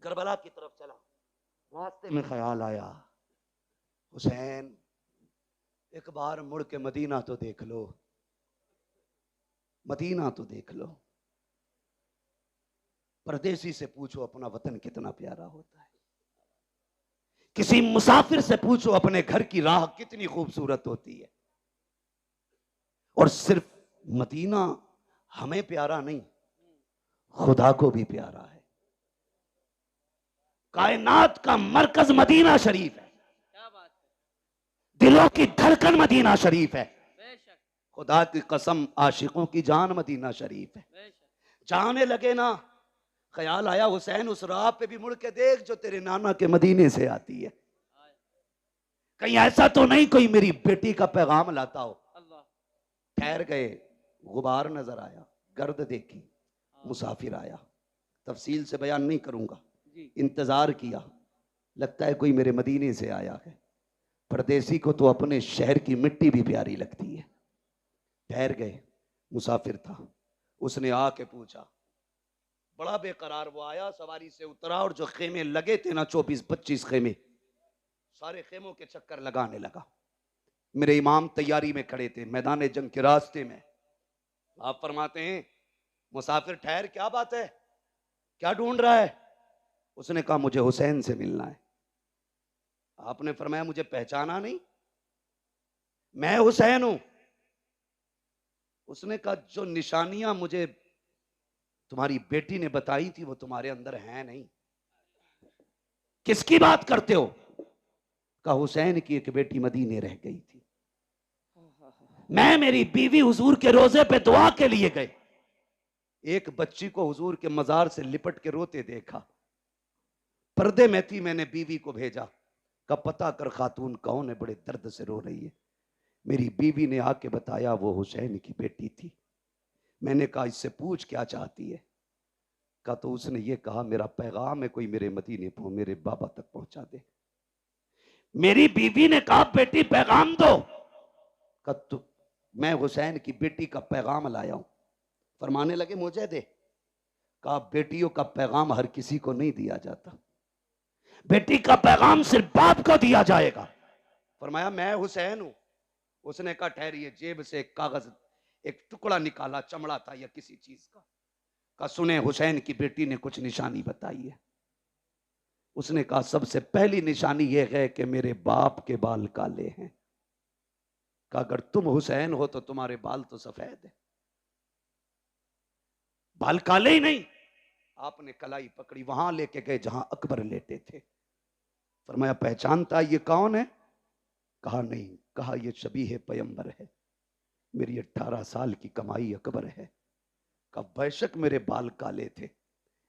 करबला की तरफ चला। रास्ते में ख्याल आया हुसैन एक बार मुड़ के मदीना तो देख लो, मदीना तो देख लो। परदेसी से पूछो अपना वतन कितना प्यारा होता है, किसी मुसाफिर से पूछो अपने घर की राह कितनी खूबसूरत होती है। और सिर्फ मदीना हमें प्यारा नहीं, खुदा को भी प्यारा है। कायनात का मरकज मदीना शरीफ है, क्या बात है, दिलों की धड़कन मदीना शरीफ है। बेशक खुदा की कसम आशिकों की जान मदीना शरीफ है। बेशक। जाने लगे ना, ख्याल आया हुसैन उस राह पे भी मुड़ के देख जो तेरे नाना के मदीने से आती है, कहीं ऐसा तो नहीं कोई मेरी बेटी का पैगाम लाता हो। अल्लाह। ठहर गए, गुबार नजर आया, गर्द देखी, मुसाफिर आया। तफसील से बयान नहीं करूंगा, इंतजार किया, लगता है कोई मेरे मदीने से आया है। परदेसी को तो अपने शहर की मिट्टी भी प्यारी लगती है। ठहर गए, मुसाफिर था, उसने आके पूछा, बड़ा बेकरार वो आया, सवारी से उतरा और जो खेमे लगे थे ना 24-25 खेमे, सारे खेमों के चक्कर लगाने लगा। मेरे इमाम तैयारी में खड़े थे मैदान जंग के रास्ते में। आप फरमाते हैं मुसाफिर ठहर, क्या बात है, क्या ढूंढ रहा है। उसने कहा मुझे हुसैन से मिलना है। आपने फरमाया मुझे पहचाना नहीं, मैं हुसैन हूं। उसने कहा जो निशानियां मुझे तुम्हारी बेटी ने बताई थी वो तुम्हारे अंदर हैं नहीं। किसकी बात करते हो। कहा हुसैन की एक बेटी मदीने रह गई थी, मैं मेरी बीवी हुजूर के रोजे पे दुआ के लिए गए, एक बच्ची को हुजूर के मजार से लिपट के रोते देखा, पर्दे में थी, मैंने बीवी को भेजा, का पता कर खातून कौन है, बड़े दर्द से रो रही है। मेरी बीवी ने आके बताया वो हुसैन की बेटी थी। मैंने कहा इससे पूछ क्या चाहती है। कहा तो उसने ये कहा मेरा पैगाम है कोई मेरे मदीने को मेरे बाबा तक पहुंचा दे। मेरी बीवी ने कहा बेटी पैगाम दो। कहा तो मैं हुसैन की बेटी का पैगाम लाया हूं। फरमाने लगे मुझे दे। कहा बेटियों का पैगाम हर किसी को नहीं दिया जाता, बेटी का पैगाम सिर्फ बाप को दिया जाएगा। फरमाया मैं हुसैन हूं। उसने कहा ठहरिए, जेब से एक कागज, एक टुकड़ा निकाला, चमड़ा था या किसी चीज का। कहा सुने, हुसैन की बेटी ने कुछ निशानी बताई है। उसने कहा सबसे पहली निशानी यह है कि मेरे बाप के बाल काले हैं। कहा अगर तुम हुसैन हो तो तुम्हारे बाल तो सफेद है, बाल काले ही नहीं। आपने कलाई पकड़ी, वहां लेके गए जहां अकबर लेटे थे। फरमाया पहचानता ये कौन है? कहा नहीं। कहा ये शबीह पैगंबर है, मेरी 18 साल की कमाई अकबर है। कहा बेशक मेरे बाल काले थे,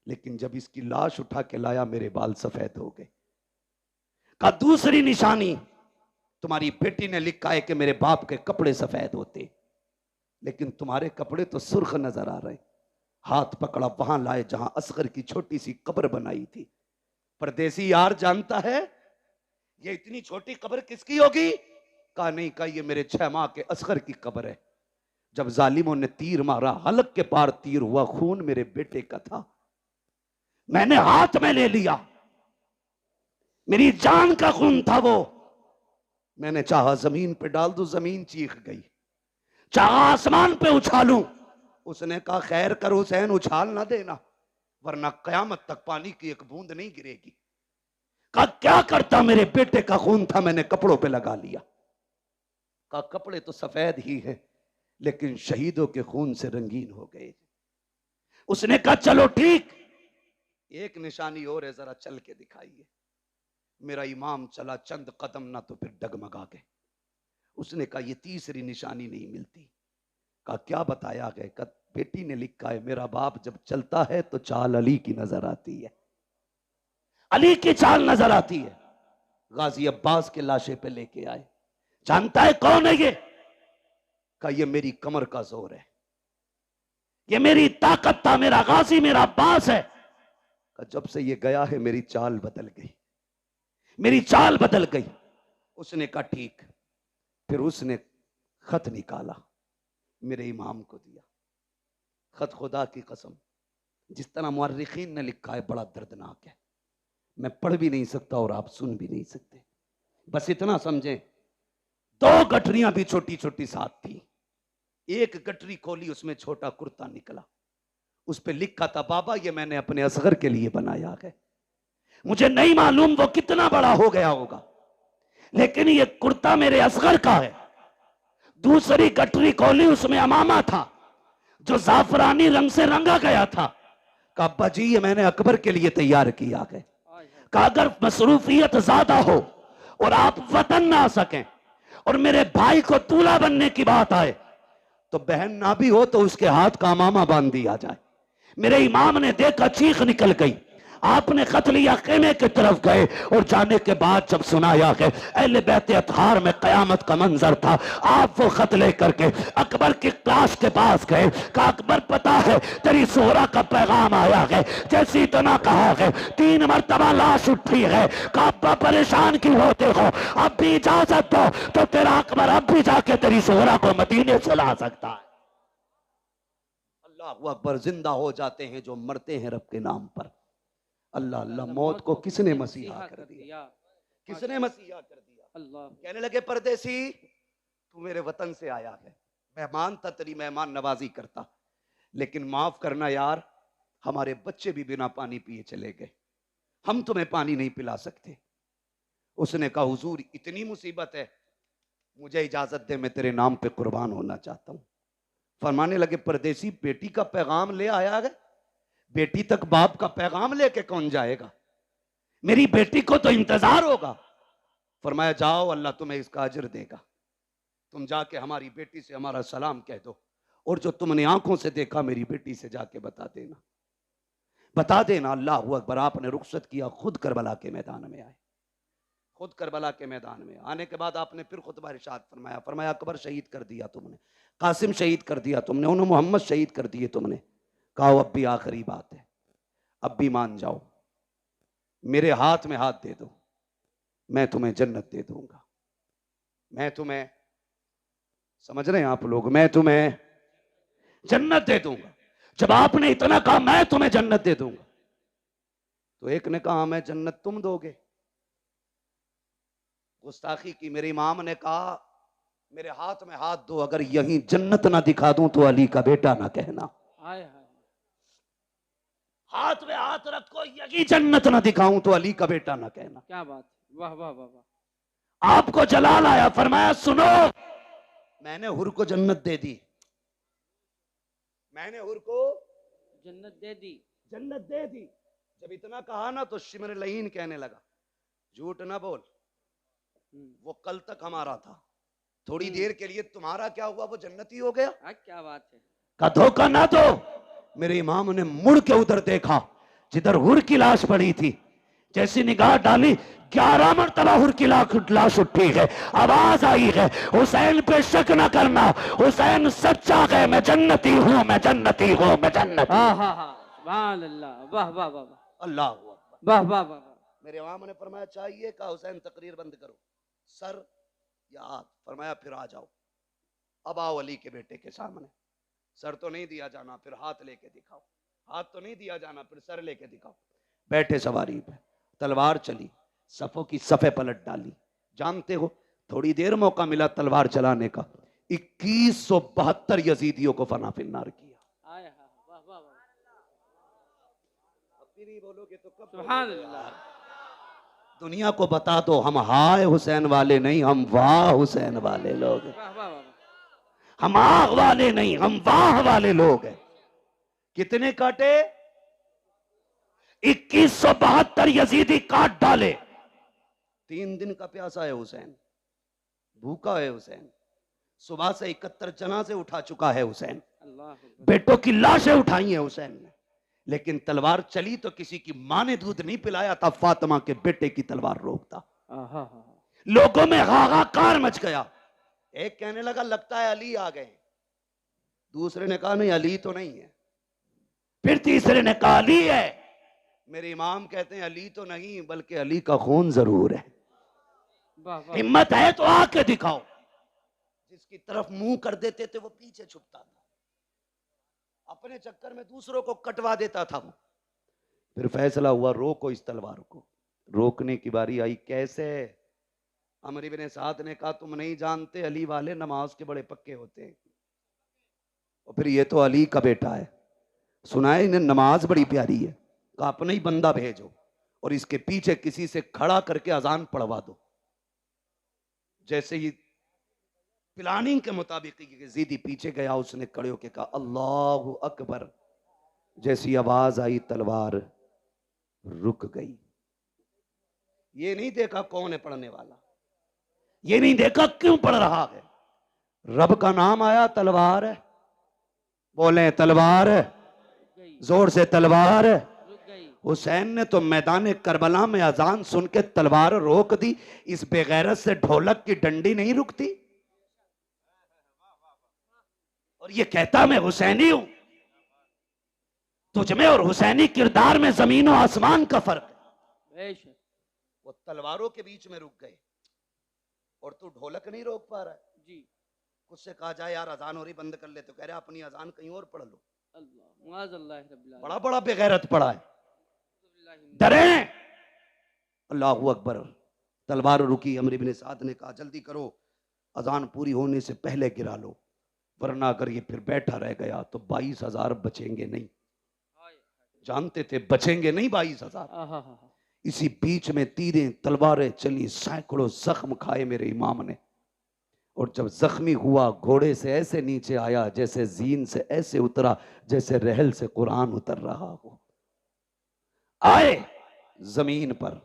लेकिन जब इसकी लाश उठा के लाया मेरे बाल सफेद हो गए। कहा दूसरी निशानी, तुम्हारी बेटी ने लिखा है कि मेरे बाप के कपड़े सफेद होते, लेकिन तुम्हारे कपड़े तो सुर्ख नजर आ रहे। हाथ पकड़ा, वहां लाए जहां असगर की छोटी सी कब्र बनाई थी। परदेसी यार जानता है ये इतनी छोटी कब्र किसकी होगी? कहा नहीं। कहा ये मेरे 6 माह के असगर की कब्र है। जब जालिमों ने तीर मारा, हलक के पार तीर हुआ, खून मेरे बेटे का था, मैंने हाथ में ले लिया, मेरी जान का खून था वो। मैंने चाहा जमीन पे डाल दूं, जमीन चीख गई, चाहा आसमान पे उछालूं। उसने कहा खैर कर हुसैन, उछाल ना देना, वरना कयामत तक पानी की एक बूंद नहीं गिरेगी। कहा क्या करता, मेरे बेटे का खून था, मैंने कपड़ों पे लगा लिया। कहा कपड़े तो सफेद ही हैं, लेकिन शहीदों के खून से रंगीन हो गए। उसने कहा चलो ठीक, एक निशानी और है, जरा चल के दिखाइए। मेरा इमाम चला चंद कदम, ना तो फिर डगमगा गए। उसने कहा ये तीसरी निशानी नहीं मिलती। कहा क्या बताया गया? कहा बेटी ने लिखा है मेरा बाप जब चलता है तो चाल अली की नजर आती है, अली की चाल नजर आती है। गाजी अब्बास के लाशे पे लेके आए। जानता है कौन है ये? कहा ये मेरी कमर का जोर है, ये मेरी ताकत था, मेरा गाजी मेरा अब्बास है। कहा जब से ये गया है मेरी चाल बदल गई, मेरी चाल बदल गई। उसने कहा ठीक। फिर उसने खत निकाला, मेरे इमाम को दिया। खत खुदा की कसम जिस तरह मुअर्रिखीन ने लिखा है बड़ा दर्दनाक है, मैं पढ़ भी नहीं सकता और आप सुन भी नहीं सकते। बस इतना समझें, 2 गठरियां भी छोटी छोटी साथ थी। एक गठरी खोली, उसमें छोटा कुर्ता निकला, उस पर लिखा था बाबा ये मैंने अपने असगर के लिए बनाया है, मुझे नहीं मालूम वो कितना बड़ा हो गया होगा, लेकिन ये कुर्ता मेरे असगर का है। दूसरी गठरी खोली, उसमें अमामा था जो जाफरानी रंग से रंगा गया था। कहा अब्बा जी ये मैंने अकबर के लिए तैयार किया है। कहा अगर मसरूफियत ज्यादा हो और आप वतन ना आ सकें और मेरे भाई को दूल्हा बनने की बात आए, तो बहन ना भी हो तो उसके हाथ का अमामा बांध दिया जाए। मेरे इमाम ने देखा, चीख निकल गई। आपने खत लिया, खेमे की तरफ गए और जाने के बाद जब सुनाया कि अहले बैत अतहार में कयामत का मंजर था, आप वो खत लेकर के अकबर की क्लास के पास गए। कहा अकबर पता है तेरी सोहरा का पैगाम आया है, जैसी इतना कहा है 3 मरतबा लाश उठी है। कहा अब्बा परेशान क्यों होते हो, अब भी इजाजत दो तो तेरा अकबर अब भी जाके तेरी सोहरा को मदीने से ला सकता है। अल्लाह अकबर, जिंदा हो जाते हैं जो मरते हैं रब के नाम पर। अल्लाह अल्लाह, मौत को किसने मसीहा कर दिया, किसने मसीहा कर दिया। अल्लाह कहने लगे परदेसी तू मेरे वतन से आया है, मेहमान था, तेरी मेहमान नवाजी करता, लेकिन माफ करना यार, हमारे बच्चे भी बिना पानी पिए चले गए, हम तुम्हें पानी नहीं पिला सकते। उसने कहा हुजूर इतनी मुसीबत है, मुझे इजाजत दे, मैं तेरे नाम पे कुर्बान होना चाहता हूं। फरमाने लगे परदेसी बेटी का पैगाम ले आया है, बेटी तक बाप का पैगाम लेके कौन जाएगा, मेरी बेटी को तो इंतजार होगा। फरमाया जाओ, अल्लाह तुम्हें इसका अजर देगा, तुम जाके हमारी बेटी से हमारा सलाम कह दो, और जो तुमने आंखों से देखा मेरी बेटी से जाके बता देना, बता देना। अल्लाह अकबर, आपने रुखसत किया, खुद करबला के मैदान में आए। खुद करबला के मैदान में आने के बाद आपने फिर खुतबा इरशाद फरमाया। फरमाया अकबर शहीद कर दिया तुमने, कासिम शहीद कर दिया तुमने, उन्होंने मोहम्मद शहीद कर दिए तुमने। कहा अब भी आखिरी बात है, अब भी मान जाओ, मेरे हाथ में हाथ दे दो, मैं तुम्हें जन्नत दे दूंगा। मैं तुम्हें, समझ रहे हैं आप लोग, मैं तुम्हें जन्नत दे दूंगा। जब आपने इतना कहा मैं तुम्हें जन्नत दे दूंगा, तो एक ने कहा मैं जन्नत तुम दोगे। गुस्ताखी की। मेरे इमाम ने कहा मेरे हाथ में हाथ दो, अगर यहीं जन्नत ना दिखा दूं तो अली का बेटा ना कहना। हाय हाय। हाथ में हाथ रखो, यही जन्नत ना दिखाऊं तो अली का बेटा ना कहना। क्या बात है, वाह वाह वाह वाह। आपको जलाल आया, फरमाया सुनो, मैंने हुर को जन्नत दे दी, मैंने हुर को जन्नत दे दी। जन्नत दे दी। जब इतना कहा ना तो शिमर लहीन कहने लगा झूठ ना बोल, वो कल तक हमारा था, थोड़ी देर के लिए तुम्हारा क्या हुआ, वो जन्नती हो गया। क्या बात है। का धोखा ना दो। मेरे इमाम ने मुड़ के उधर देखा जिधर हुर की लाश पड़ी थी, जैसी निगाह डाली 11 मरतबा हुर की लाश उठी है, आवाज आई है हुसैन पे शक ना करना, हुसैन सच्चा है, मैं जन्नती हूं, मैं जन्नती हूं, मैं जन्नती। हाँ हाँ हाँ, सुभान अल्लाह, वाह वाह वाह वाह, अल्लाह हुआ। वाह वाह वाह। मेरे इमाम ने फरमाया चाहिए, कहा हुसैन तकरीर बंद करो, सर या हाथ। फरमाया फिर आ जाओ, अब आओ अली के बेटे के सामने। सर तो नहीं दिया जाना, फिर हाथ लेके दिखाओ, हाथ तो नहीं दिया जाना, फिर सर लेके दिखाओ। बैठे सवारी पे, तलवार चली, सफों की सफे पलट डाली। जानते हो थोड़ी देर मौका मिला तलवार चलाने का, 2172 यजीदियों को फना फिन्नार किया। वाह वाह वाह, अब भी नहीं बोलोगे तो कब? सुभान अल्लाह। दुनिया को बता दो हम हाय हुसैन वाले नहीं, हम वाह हुसैन वाले लोग हैं। वाह वाह वाह, हम आह वाले नहीं, हम वाह वाले लोग हैं। कितने काटे? 2172 यजीदी काट डाले। 3 दिन का प्यासा है हुसैन, भूखा है हुसैन, सुबह से 71 जनाजे उठा चुका है हुसैन, अल्लाह, बेटों की लाशें उठाई हैं हुसैन ने, लेकिन तलवार चली तो किसी की मां ने दूध नहीं पिलाया था, फातिमा के बेटे की तलवार रोकता। लोगों में हाहाकार मच गया। एक कहने लगा लगता है अली आ गए, दूसरे ने कहा नहीं अली तो नहीं है, फिर तीसरे ने कहा अली है। मेरे इमाम कहते हैं अली तो नहीं बल्कि अली का खून जरूर है। हिम्मत है तो आके दिखाओ। जिसकी तरफ मुंह कर देते थे वो पीछे छुपता था, अपने चक्कर में दूसरों को कटवा देता था वो। फिर फैसला हुआ रोको इस तलवार को। रोकने की बारी आई, कैसे? अमर इब्न साद ने कहा तुम नहीं जानते अली वाले नमाज के बड़े पक्के होते हैं, और फिर ये तो अली का बेटा है, सुना है इन्हें नमाज बड़ी प्यारी है, कहा अपना ही बंदा भेजो और इसके पीछे किसी से खड़ा करके अजान पढ़वा दो। जैसे ही प्लानिंग के मुताबिक जीदी पीछे गया, उसने खड़े होकर कहा अल्लाहु अकबर। जैसी आवाज आई तलवार रुक गई। ये नहीं देखा कौन है पढ़ने वाला, ये नहीं देखा क्यों पढ़ रहा है, रब का नाम आया तलवार है। बोले तलवार है, जोर से तलवार है। हुसैन ने तो मैदान करबला में अजान सुन के तलवार रोक दी। इस बेगैरत से ढोलक की डंडी नहीं रुकती, और ये कहता मैं हुसैनी हूं। तुझमें और हुसैनी किरदार में जमीन और आसमान का फर्क है। वो तलवारों के बीच में रुक गए और तू ढोलक नहीं रोक पा रहा है जी। उससे कहा जाए यार अजान हो रही बंद कर ले, तो कह रहे अपनी अजान कहीं और पढ़ लो। बड़ा बड़ा बेगैरत पड़ा है। डरे अल्लाहू अकबर। तलवार रुकी। अमर इब्न साद ने कहा जल्दी करो, अजान पूरी होने से पहले गिरा लो, वरना अगर ये फिर बैठा रह गया तो 22,000 बचेंगे नहीं। जानते थे बचेंगे नहीं 22,000। इसी बीच में तीरें तलवारें चली, सैकड़ों जख्म खाए मेरे इमाम ने। और जब जख्मी हुआ घोड़े से ऐसे नीचे आया जैसे जीन से ऐसे उतरा जैसे रहल से कुरान उतर रहा हो। आए जमीन पर,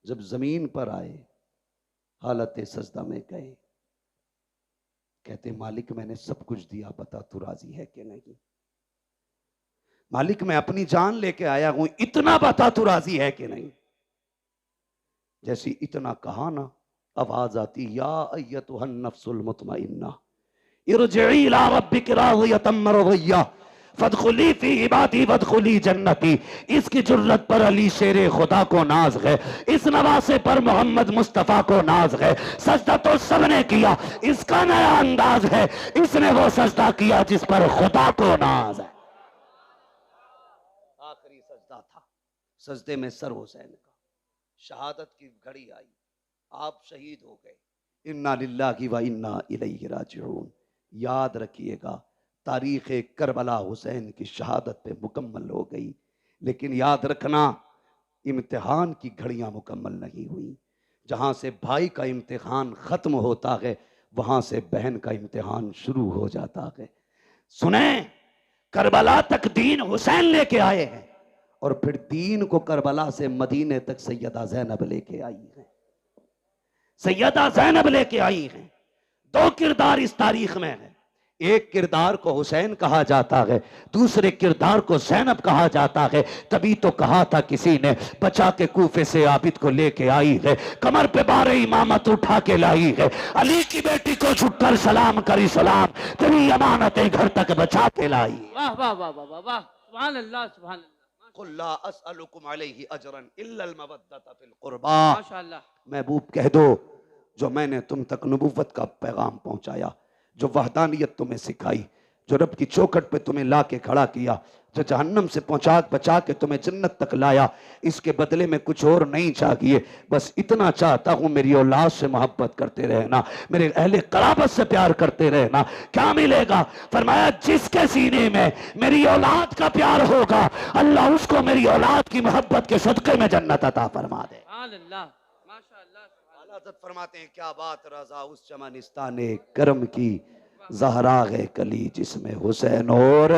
जब जमीन पर आए हालत सजदा में गए। कहते मालिक मैंने सब कुछ दिया, बता तू राजी है कि नहीं। मालिक मैं अपनी जान लेके आया हूं, इतना बता तू राजी है कि नहीं। जैसी इतना कहा ना, आवाज आती या अय्यतुहन नफ्सुल मुतमइन्ना इरजिई इला रब्बिक राज़ियतम मरज़िय्या फदखुली फी इबादी वदखुली जन्नती। इसकी जुर्रत पर अली शेरे खुदा को नाज है, इस नवासे पर मोहम्मद मुस्तफा को नाज है। सजदा तो सबने किया, इसका नया अंदाज है, इसने वो सजदा किया जिस पर खुदा को नाज है। आखिरी सजदा था, सजदे में सर हुसैन का, शहादत की घड़ी आई, आप शहीद हो गए। इन्ना लिल्लाहि व इन्ना इलैहि राजिऊन। याद रखिएगा, तारीख़ करबला हुसैन की शहादत पे मुकम्मल हो गई, लेकिन याद रखना इम्तिहान की घड़ियां मुकम्मल नहीं हुई। जहां से भाई का इम्तिहान खत्म होता है, वहां से बहन का इम्तिहान शुरू हो जाता है। सुने, करबला तक दीन हुसैन लेके आए हैं, और फिर दीन को करबला से मदीने तक सैयदा ज़ैनब लेके आई हैं। सैयदा ज़ैनब लेके आई हैं। दो किरदार इस तारीख में है। एक किरदार को हुसैन कहा जाता है, दूसरे किरदार को ज़ैनब कहा जाता है। तभी तो कहा था किसी ने, बचा के कूफे से आबिद को लेके आई है, कमर पे बारे इमामत उठा के लाई है, अली की बेटी को छुटकर सलाम करी सलाम, तेरी अमानतें घर तक बचा के लाई। वाह वाह वाह वाह वाह वाह, सुभान अल्लाह सुभान अल्लाह, कुल ला अस्अलुकुम अलैहि अजरन इल्लल मवद्दत फिल कुर्बा। माशाअल्लाह। महबूब कह दो, जो मैंने तुम तक नबुव्वत का पैगाम पहुंचाया, जो वहदानियत तुम्हें सिखाई, जो रब की चौखट पे तुम्हें ला के खड़ा किया, जो जहन्नम से पहुंचा बचा के तुम्हें जन्नत तक लाया, इसके बदले में कुछ और नहीं चाहिए। बस इतना चाहता हूं, मेरी औलाद से मोहब्बत करते रहना, मेरे अहले कराबत से प्यार करते रहना। क्या मिलेगा? फरमाया, जिसके सीने में मेरी औलाद का प्यार होगा, अल्लाह उसको मेरी औलाद की मोहब्बत के सदके में जन्नत अता फरमा दे। सुभान अल्लाह, माशाअल्लाह, सुभान आला हज़रत फरमाते हैं, क्या बात रज़ा उस चमनिस्ताने करम की, ज़हरा है कली जिसमें हुसैन और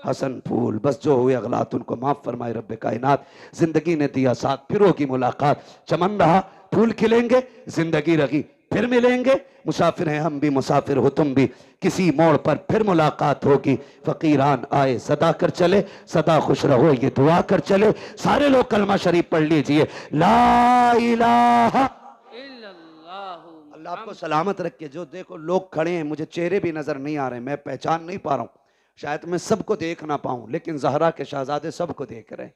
हसन फूल। बस जो हुए अगलात उनको माफ फरमाए रब्बे कायनात। जिंदगी ने दिया साथ, फिर होगी मुलाकात, चमन रहा फूल खिलेंगे, जिंदगी रही फिर मिलेंगे, मुसाफिर हैं हम भी, मुसाफिर हो तुम भी, किसी मोड़ पर फिर मुलाकात होगी। फकीरान आए सदा कर चले, सदा खुश रहो ये दुआ कर चले। सारे लोग कलमा शरीफ पढ़ लीजिए, ला इलाहा। इल्लल्लाहु अल्लाह आपको सलामत रखे। जो देखो लोग खड़े हैं, मुझे चेहरे भी नजर नहीं आ रहे, मैं पहचान नहीं पा रहा हूँ, शायद मैं सबको देख ना पाऊं, लेकिन ज़हरा के शहजादे सबको देख रहे हैं,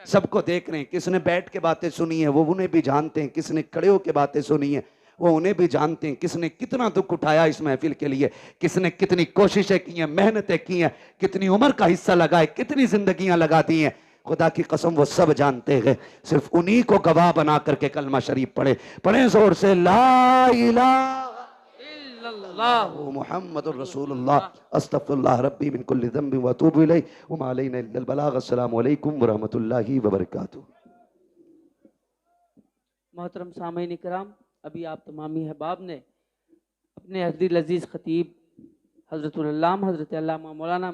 सबको देख रहे हैं। किसने बैठ के बातें सुनी है वो उन्हें भी जानते हैं, किसने खड़े होकर बातें सुनी है वो उन्हें भी जानते हैं, किसने कितना दुख उठाया इस महफिल के लिए, किसने कितनी कोशिशें की हैं, मेहनतें की हैं, कितनी उम्र का हिस्सा लगाए, कितनी जिंदगियां लगा दी हैं, खुदा की कसम वो सब जानते हैं। सिर्फ उन्हीं को गवाह बना करके कलमा शरीफ पढ़े, पढ़े जोर से, ला इलाहा इल्लल्लाहु मुहम्मदुर रसूलुल्लाह, अस्तगफिरुल्लाह रब्बी मिन कुल्लि ज़ंबि व अतूबु इलैहि व मा अलैना इल्लल बलाग। अस्सलामु अलैकुम व रहमतुल्लाहि व बरकातुहू। मोहतरम सामीन इकराम, अभी आप तमामी अहबाब ने अपने हज़रत अजीज़ खतीब हज़रतुल अल्लामा हज़रत अल्लामा मौलाना